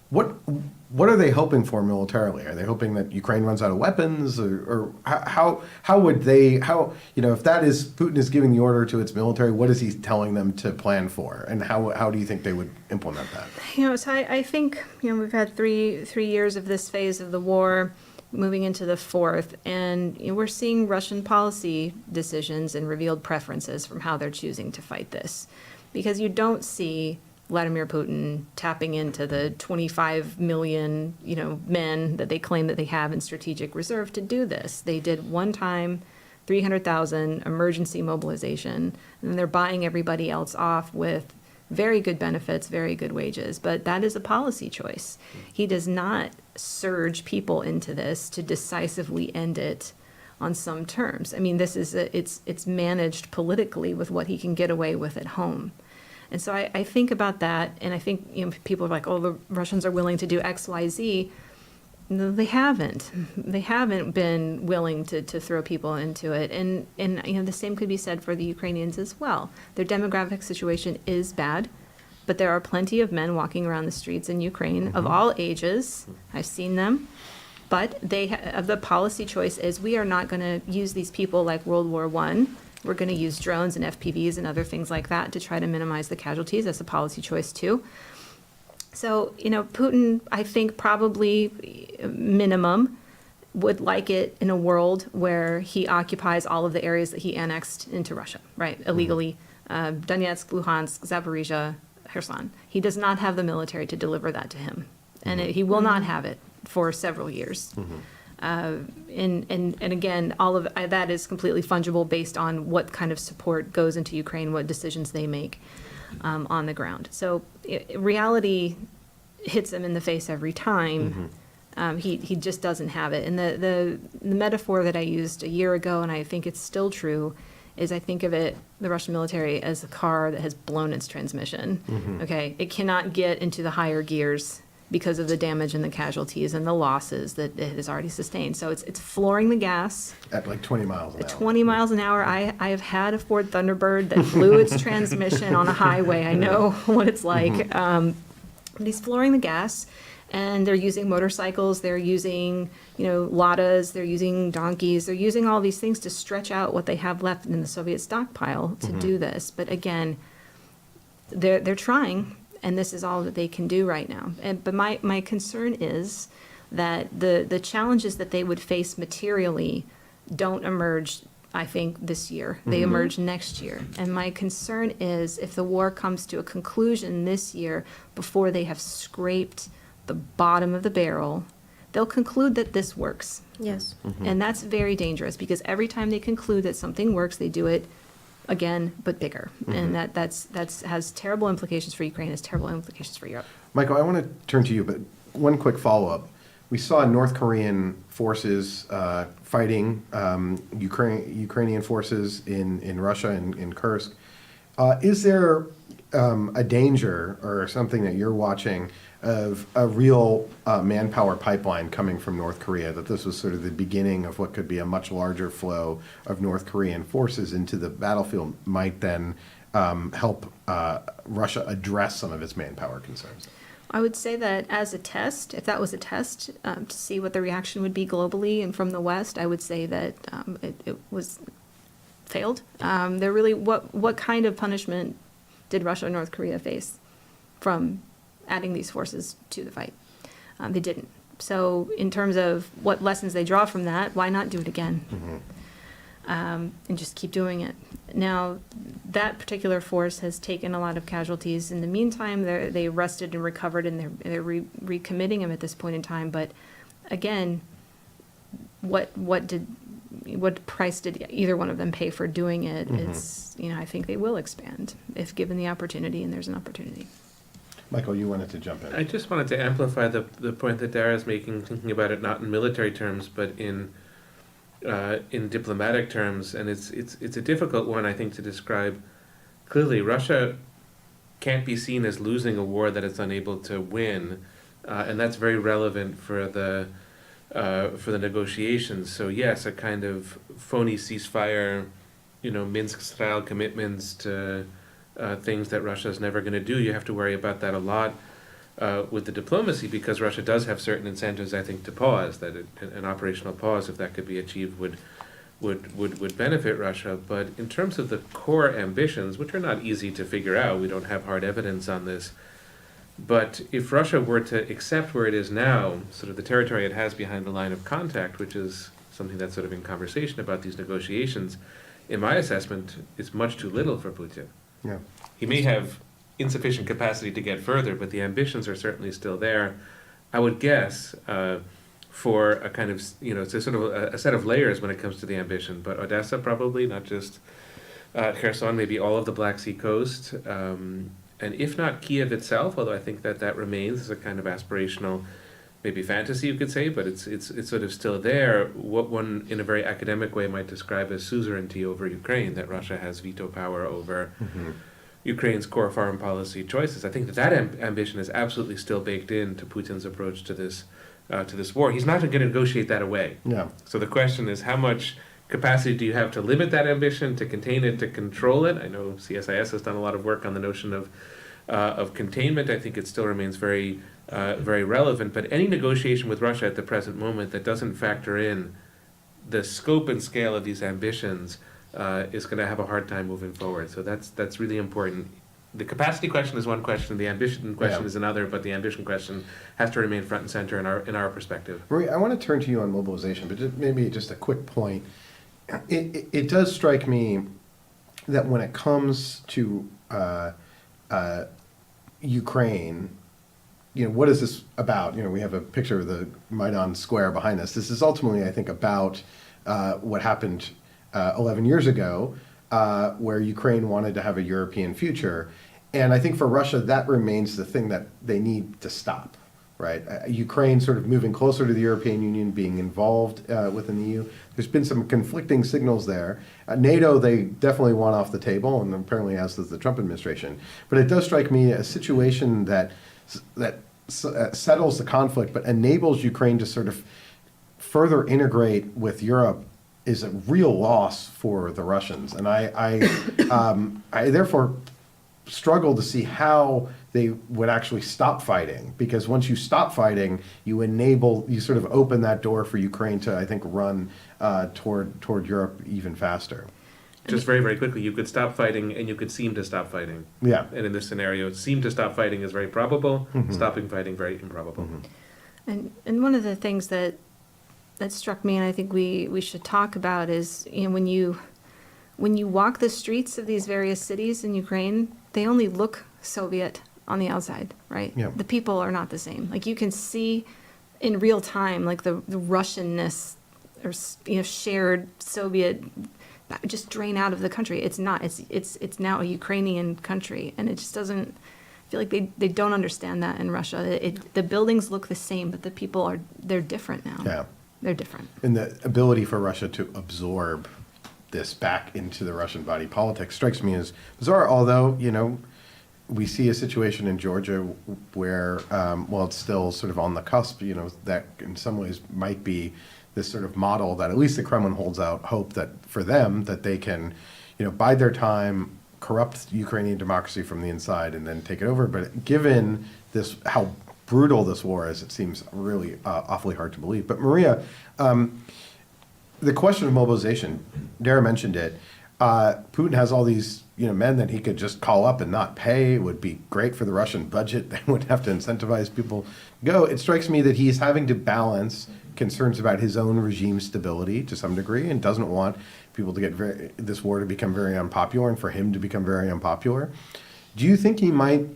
what are they hoping for militarily? Are they hoping that Ukraine runs out of weapons, or how would they, if that is, Putin is giving the order to its military, what is he telling them to plan for, and how do you think they would implement that? So I think, we've had three years of this phase of the war, moving into the fourth, and we're seeing Russian policy decisions and revealed preferences from how they're choosing to fight this, because you don't see Vladimir Putin tapping into the 25 million, men that they claim that they have in strategic reserve to do this. They did one time 300,000 emergency mobilization, and they're buying everybody else off with very good benefits, very good wages. But that is a policy choice. He does not surge people into this to decisively end it on some terms. I mean, this is it's managed politically with what he can get away with at home. And so I think about that, and I think people are like, oh, the Russians are willing to do X, Y, Z. No, they haven't. They haven't been willing to throw people into it. And the same could be said for the Ukrainians as well. Their demographic situation is bad, but there are plenty of men walking around the streets in Ukraine of all ages. I've seen them. But the policy choice is, we are not going to use these people like World War I. We're going to use drones and FPVs and other things like that to try to minimize the casualties. That's a policy choice too. So, Putin, I think probably minimum would like it in a world where he occupies all of the areas that he annexed into Russia, right? Illegally, Donetsk, Luhansk, Zaporizhia, Kherson. He does not have the military to deliver that to him. And he will not have it for several years. And again, all of that is completely fungible based on what kind of support goes into Ukraine, what decisions they make on the ground. So reality hits him in the face every time. He just doesn't have it. And the metaphor that I used a year ago, and I think it's still true, is I think of the Russian military as a car that has blown its transmission. Okay, it cannot get into the higher gears because of the damage and the casualties and the losses that it has already sustained. So it's flooring the gas. At like 20 miles an hour. 20 miles an hour. I have had a Ford Thunderbird that blew its transmission on a highway. I know what it's like. But he's flooring the gas, and they're using motorcycles, they're using, Ladas, they're using donkeys, they're using all these things to stretch out what they have left in the Soviet stockpile to do this. But again, they're trying. And this is all that they can do right now. But my concern is that the challenges that they would face materially don't emerge, I think, this year. They emerge next year. And my concern is if the war comes to a conclusion this year before they have scraped the bottom of the barrel, they'll conclude that this works. Yes. And that's very dangerous because every time they conclude that something works, they do it again, but bigger. And that's has terrible implications for Ukraine, has terrible implications for Europe. Michael, I want to turn to you, but one quick follow-up. We saw North Korean forces fighting Ukrainian forces in Russia, in Kursk. Is there a danger or something that you're watching of a real manpower pipeline coming from North Korea, that this was sort of the beginning of what could be a much larger flow of North Korean forces into the battlefield, might then help Russia address some of its manpower concerns? I would say that as a test, if that was a test to see what the reaction would be globally and from the West, I would say that it was failed. They're really, what kind of punishment did Russia and North Korea face from adding these forces to the fight? They didn't. So in terms of what lessons they draw from that, why not do it again? And just keep doing it. Now, that particular force has taken a lot of casualties. In the meantime, they rested and recovered, and they're recommitting them at this point in time. But again, what price did either one of them pay for doing it? It's, I think they will expand if given the opportunity, and there's an opportunity. Michael, you wanted to jump in. I just wanted to amplify the point that Dara is making, thinking about it not in military terms, but in diplomatic terms, and it's a difficult one, I think, to describe. Clearly, Russia can't be seen as losing a war that it's unable to win, and that's very relevant for the negotiations. So yes, a kind of phony ceasefire, Minsk-style commitments to things that Russia's never going to do. You have to worry about that a lot with the diplomacy, because Russia does have certain incentives, I think, to pause. That an operational pause, if that could be achieved, would benefit Russia. But in terms of the core ambitions, which are not easy to figure out, we don't have hard evidence on this. But if Russia were to accept where it is now, sort of the territory it has behind the line of contact, which is something that's sort of in conversation about these negotiations, in my assessment, it's much too little for Putin. Yeah. He may have insufficient capacity to get further, but the ambitions are certainly still there. I would guess for a kind of, it's a sort of a set of layers when it comes to the ambition, but Odessa probably, not just Kherson, maybe all of the Black Sea coast, and if not Kiev itself, although I think that remains as a kind of aspirational, maybe fantasy you could say, but it's sort of still there, what one in a very academic way might describe as suzerainty over Ukraine, that Russia has veto power over Ukraine's core foreign policy choices. I think that ambition is absolutely still baked into Putin's approach to this war. He's not going to negotiate that away. Yeah. So the question is, how much capacity do you have to limit that ambition, to contain it, to control it? I know CSIS has done a lot of work on the notion of containment. I think it still remains very relevant. But any negotiation with Russia at the present moment that doesn't factor in the scope and scale of these ambitions is going to have a hard time moving forward. So that's really important. The capacity question is one question, the ambition question is another, but the ambition question has to remain front and center in our perspective. Maria, I want to turn to you on mobilization, but maybe just a quick point. It does strike me that when it comes to Ukraine, what is this about? We have a picture of the Maidan Square behind us. This is ultimately, I think, about what happened 11 years ago, where Ukraine wanted to have a European future. And I think for Russia, that remains the thing that they need to stop, right? Ukraine sort of moving closer to the European Union, being involved within the EU. There's been some conflicting signals there. NATO, they definitely want off the table, and apparently as does the Trump administration. But it does strike me a situation that settles the conflict, but enables Ukraine to sort of further integrate with Europe is a real loss for the Russians. And I therefore struggle to see how they would actually stop fighting, because once you stop fighting, you sort of open that door for Ukraine to, I think, run toward Europe even faster. Just very, very quickly, you could stop fighting and you could seem to stop fighting. Yeah. And in this scenario, seem to stop fighting is very probable, stopping fighting very improbable. And one of the things that struck me, and I think we should talk about, is when you walk the streets of these various cities in Ukraine, they only look Soviet on the outside, right? Yeah. The people are not the same. Like you can see in real time, like the Russianness or shared Soviet just drain out of the country. It's not. It's now a Ukrainian country, and it just doesn't. I feel like they don't understand that in Russia. The buildings look the same, but the people they're different now. Yeah. They're different. And the ability for Russia to absorb this back into the Russian body politic strikes me as bizarre, although, we see a situation in Georgia where, while it's still sort of on the cusp, that in some ways might be this sort of model that at least the Kremlin holds out hope that for them that they can, bide their time, corrupt Ukrainian democracy from the inside and then take it over. But given this, how brutal this war is, it seems really awfully hard to believe. But Maria, the question of mobilization, Dara mentioned it. Putin has all these men that he could just call up and not pay. It would be great for the Russian budget. They wouldn't have to incentivize people to go. It strikes me that he's having to balance concerns about his own regime stability to some degree and doesn't want people to get this war to become very unpopular and for him to become very unpopular. Do you think he might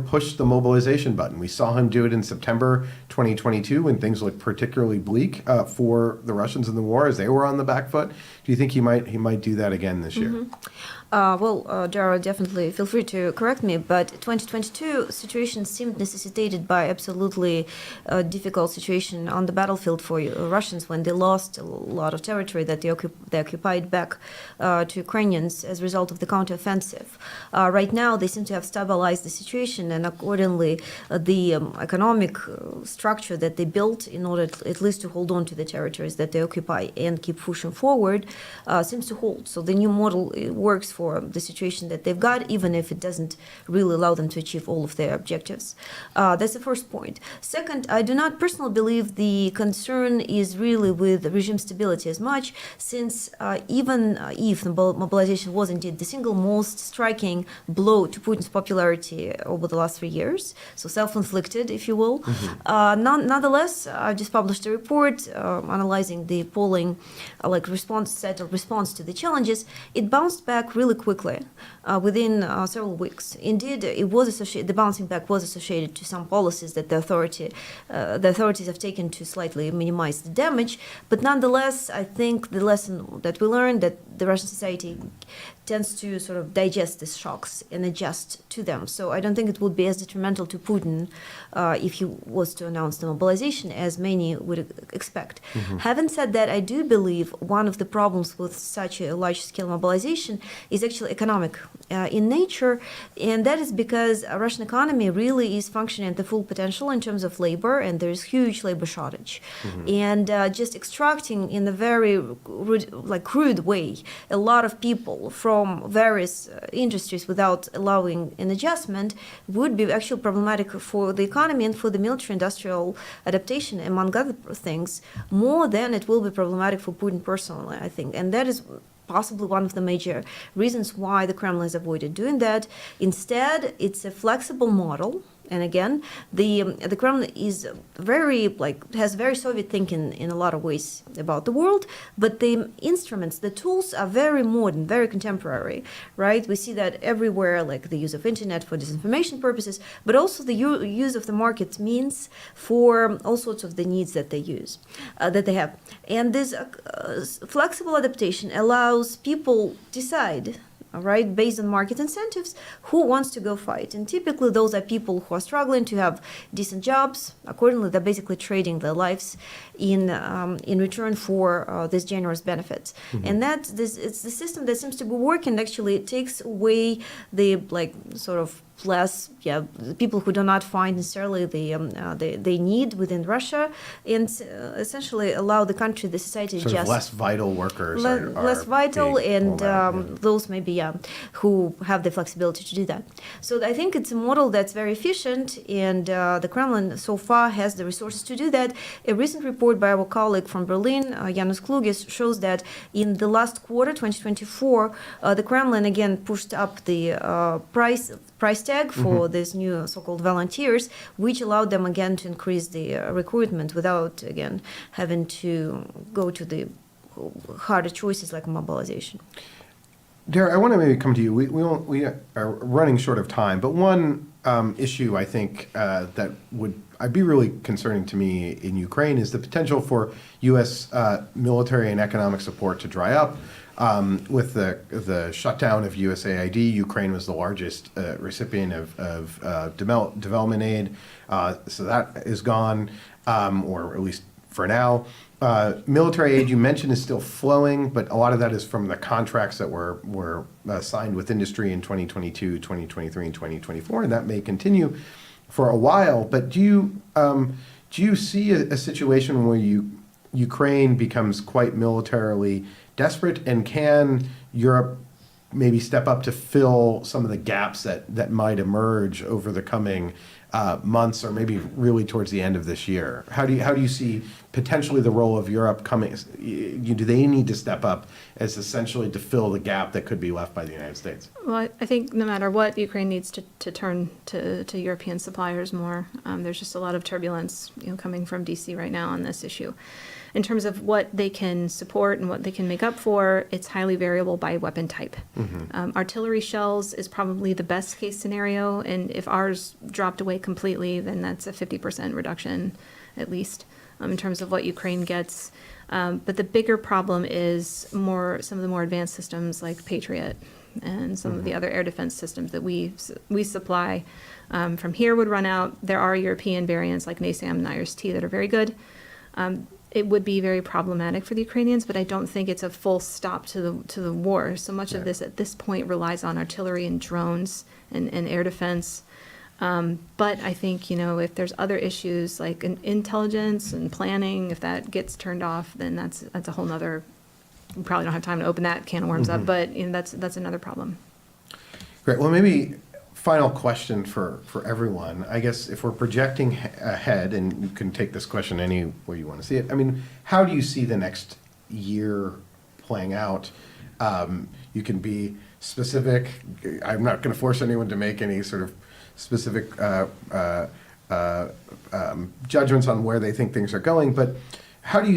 push the mobilization button? We saw him do it in September 2022 when things looked particularly bleak for the Russians in the war as they were on the back foot. Do you think he might do that again this year? Dara, definitely feel free to correct me, but 2022 situation seemed necessitated by absolutely difficult situation on the battlefield for Russians when they lost a lot of territory that they occupied back to Ukrainians as a result of the counteroffensive. Right now, they seem to have stabilized the situation, and accordingly, the economic structure that they built in order at least to hold on to the territories that they occupy and keep pushing forward seems to hold. So the new model works for the situation that they've got, even if it doesn't really allow them to achieve all of their objectives. That's the first point. Second, I do not personally believe the concern is really with regime stability as much, since even if the mobilization was indeed the single most striking blow to Putin's popularity over the last 3 years, so self-inflicted, if you will, nonetheless, I just published a report analyzing the polling response to the challenges. It bounced back really quickly within several weeks. Indeed, it was the bouncing back was associated to some policies that the authorities have taken to slightly minimize the damage. But nonetheless, I think the lesson that we learned that the Russian society tends to sort of digest these shocks and adjust to them. So I don't think it would be as detrimental to Putin if he was to announce the mobilization as many would expect. Having said that, I do believe one of the problems with such a large-scale mobilization is actually economic in nature, and that is because a Russian economy really is functioning at the full potential in terms of labor, and there is huge labor shortage. And just extracting in a very crude way a lot of people from various industries without allowing an adjustment would be actually problematic for the economy and for the military-industrial adaptation, among other things, more than it will be problematic for Putin personally, I think. And that is possibly one of the major reasons why the Kremlin has avoided doing that. Instead, it's a flexible model. And again, the Kremlin is has very Soviet thinking in a lot of ways about the world, but the instruments, the tools are very modern, very contemporary, right? We see that everywhere, like the use of internet for disinformation purposes, but also the use of the market means for all sorts of the needs that they have. And this flexible adaptation allows people decide, all right, based on market incentives, who wants to go fight. And typically those are people who are struggling to have decent jobs. Accordingly, they're basically trading their lives in return for these generous benefits. And it's the system that seems to be working. Actually, it takes away the people who do not find necessarily the need within Russia, and essentially allow the country, the society, sort just of less vital workers less vital, being and pulled out, those maybe who have the flexibility to do that. So I think it's a model that's very efficient, and the Kremlin so far has the resources to do that. A recent report by our colleague from Berlin, Janusz Kluges, shows that in the last quarter, 2024, the Kremlin again pushed up the price price tag for these new so-called volunteers, which allowed them again to increase the recruitment without again having to go to the harder choices like mobilization. Dara, I want to maybe come to you. We are running short of time, but one issue I think that I'd be really concerning to me in Ukraine is the potential for U.S. Military and economic support to dry up. With the shutdown of USAID, Ukraine was the largest recipient of development aid, so that is gone, or at least for now. Military aid you mentioned is still flowing, but a lot of that is from the contracts that were signed with industry in 2022, 2023, and 2024, and that may continue for a while. But do you see a situation where Ukraine becomes quite militarily desperate, and can Europe maybe step up to fill some of the gaps that might emerge over the coming months, or maybe really towards the end of this year? How do you see potentially the role of Europe coming? Do they need to step up as essentially to fill the gap that could be left by the United States? Well, I think no matter what, Ukraine needs to turn to European suppliers more. There's just a lot of turbulence, coming from DC right now on this issue. In terms of what they can support and what they can make up for, it's highly variable by weapon type. Artillery shells is probably the best case scenario, and if ours dropped away completely, then that's a 50% reduction at least in terms of what Ukraine gets. But the bigger problem is some of the more advanced systems like Patriot and some of the other air defense systems that we supply from here would run out. There are European variants like NASAM and IRIS-T that are very good. It would be very problematic for the Ukrainians, but I don't think it's a full stop to the war. So much of this at this point relies on artillery and drones and air defense. But I think, if there's other issues like intelligence and planning, if that gets turned off, then that's a whole nother, we probably don't have time to open that can of worms up, but that's another problem. Great. Well, maybe final question for everyone. I guess if we're projecting ahead, and you can take this question any way you want to see it, how do you see the next year playing out? You can be specific. I'm not going to force anyone to make any sort of specific judgments on where they think things are going, but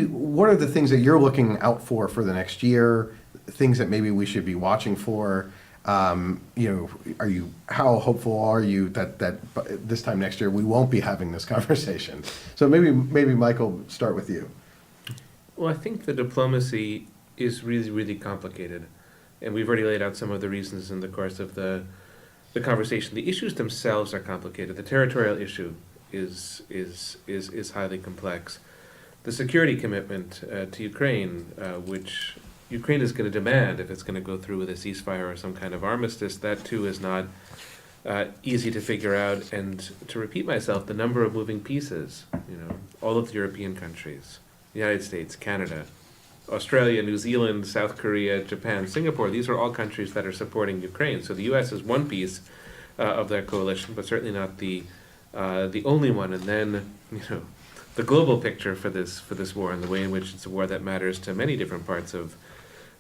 what are the things that you're looking out for the next year, things that maybe we should be watching for? How hopeful are you that this time next year we won't be having this conversation? So maybe Michael, start with you. Well, I think the diplomacy is really, really complicated, and we've already laid out some of the reasons in the course of the conversation. The issues themselves are complicated. The territorial issue is highly complex. The security commitment to Ukraine, which Ukraine is going to demand if it's going to go through with a ceasefire or some kind of armistice, that too is not easy to figure out. And to repeat myself, the number of moving pieces, all of the European countries, the United States, Canada, Australia, New Zealand, South Korea, Japan, Singapore, these are all countries that are supporting Ukraine. So the U.S. is one piece of that coalition, but certainly not the only one. And then, the global picture for this war and the way in which it's a war that matters to many different parts of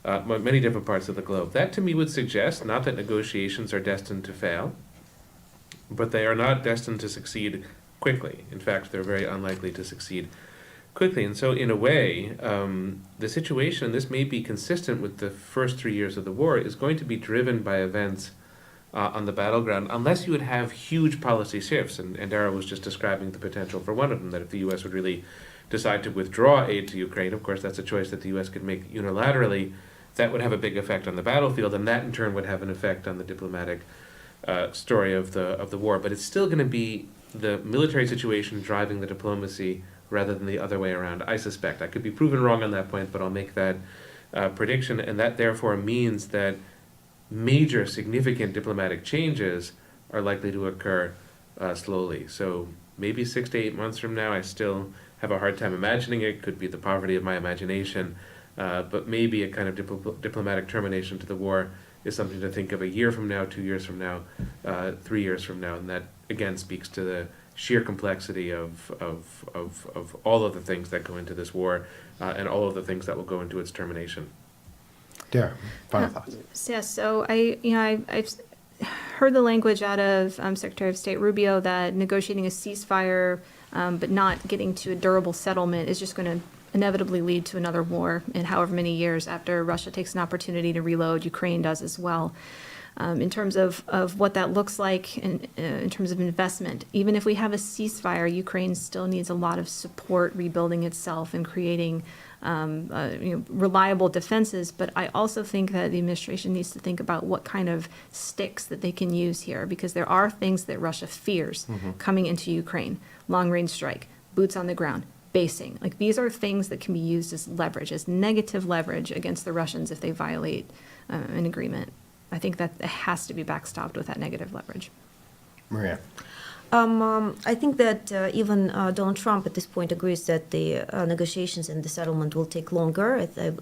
the globe. That to me would suggest not that negotiations are destined to fail, but they are not destined to succeed quickly. In fact, they're very unlikely to succeed quickly. And so in a way, the situation, this may be consistent with the first 3 years of the war, is going to be driven by events on the battleground, unless you would have huge policy shifts. And Dara was just describing the potential for one of them, that if the U.S. would really decide to withdraw aid to Ukraine, of course, that's a choice that the U.S. could make unilaterally, that would have a big effect on the battlefield, and that in turn would have an effect on the diplomatic story of the war. But it's still going to be the military situation driving the diplomacy rather than the other way around, I suspect. I could be proven wrong on that point, but I'll make that prediction, and that therefore means that major significant diplomatic changes are likely to occur slowly. So maybe 6 to 8 months from now, I still have a hard time imagining it. Could be the poverty of my imagination, but maybe a kind of diplomatic termination to the war is something to think of a year from now, 2 years from now, 3 years from now, and that again speaks to the sheer complexity of all of the things that go into this war and all of the things that will go into its termination. Dara, final thoughts. Yeah, so I've heard the language out of Secretary of State Rubio that negotiating a ceasefire, but not getting to a durable settlement is just going to inevitably lead to another war in however many years after Russia takes an opportunity to reload. Ukraine does as well. In terms of what that looks like in terms of investment, even if we have a ceasefire, Ukraine still needs a lot of support rebuilding itself and creating reliable defenses. But I also think that the administration needs to think about what kind of sticks that they can use here, because there are things that Russia fears coming into Ukraine: long-range strike, boots on the ground, basing. Like, these are things that can be used as leverage, as negative leverage against the Russians if they violate an agreement. I think that it has to be backstopped with that negative leverage. Maria. I think that even Donald Trump at this point agrees that the negotiations and the settlement will take longer.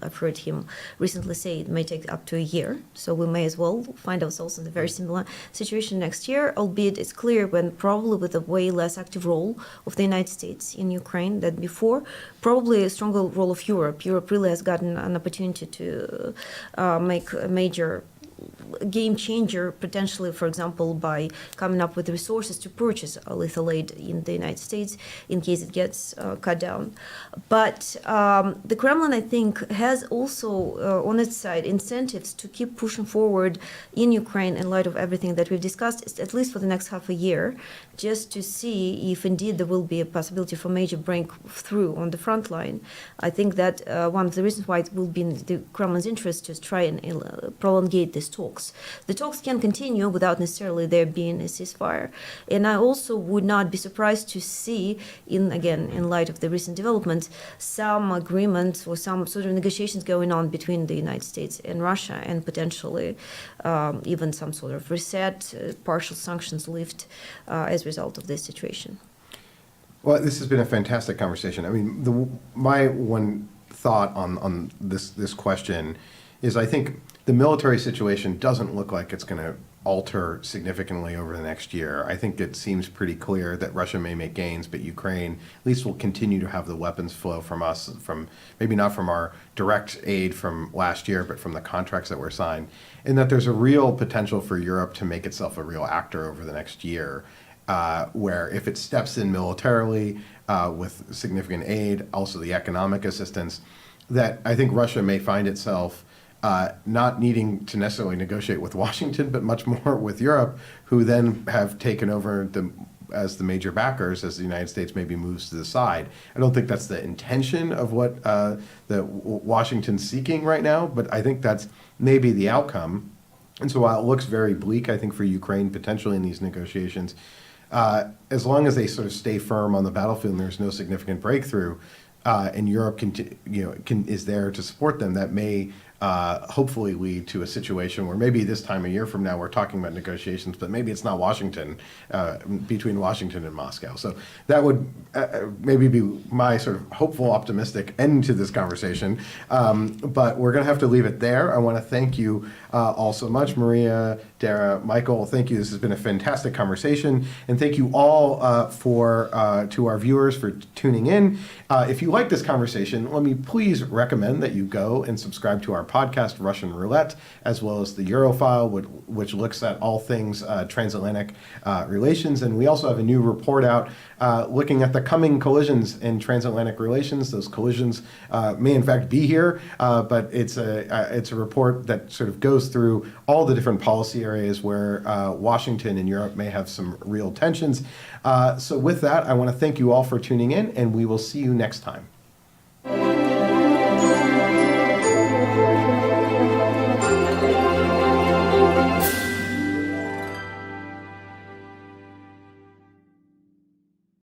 I've heard him recently say it may take up to a year. So we may as well find ourselves in a very similar situation next year, albeit it's clear when probably with a way less active role of the United States in Ukraine than before, probably a stronger role of Europe. Europe really has gotten an opportunity to make a major game changer, potentially, for example, by coming up with resources to purchase lethal aid in the United States in case it gets cut down. But the Kremlin, I think, has also on its side incentives to keep pushing forward in Ukraine in light of everything that we've discussed, at least for the next half a year, just to see if indeed there will be a possibility for major breakthrough on the front line. I think that one of the reasons why it will be in the Kremlin's interest to try and prolongate these talks. The talks can continue without necessarily there being a ceasefire. And I also would not be surprised to see, in light of the recent developments, some agreements or some sort of negotiations going on between the United States and Russia, and potentially even some sort of reset, partial sanctions lift as a result of this situation. Well, this has been a fantastic conversation. I mean, my one thought on this question is, I think the military situation doesn't look like it's going to alter significantly over the next year. I think it seems pretty clear that Russia may make gains, but Ukraine at least will continue to have the weapons flow from us, from maybe not from our direct aid from last year, but from the contracts that were signed, and that there's a real potential for Europe to make itself a real actor over the next year, where if it steps in militarily with significant aid, also the economic assistance, that I think Russia may find itself not needing to necessarily negotiate with Washington, but much more with Europe, who then have taken over as the major backers as the United States maybe moves to the side. I don't think that's the intention of what the Washington's seeking right now, but I think that's maybe the outcome. And so while it looks very bleak, I think, for Ukraine potentially in these negotiations, as long as they sort of stay firm on the battlefield and there's no significant breakthrough, and Europe is there to support them, that may hopefully lead to a situation where maybe this time a year from now we're talking about negotiations, but maybe it's not Washington, between Washington and Moscow. So that would maybe be my sort of hopeful, optimistic end to this conversation. But we're going to have to leave it there. I want to thank you all so much, Maria, Dara, Michael. Thank you. This has been a fantastic conversation. And thank you all to our viewers for tuning in. If you like this conversation, let me please recommend that you go and subscribe to our podcast, Russian Roulette, as well as the Eurofile, which looks at all things transatlantic relations. And we also have a new report out looking at the coming collisions in transatlantic relations. Those collisions may in fact be here, but it's a report that sort of goes through all the different policy areas where Washington and Europe may have some real tensions. So with that, I want to thank you all for tuning in, and we will see you next time.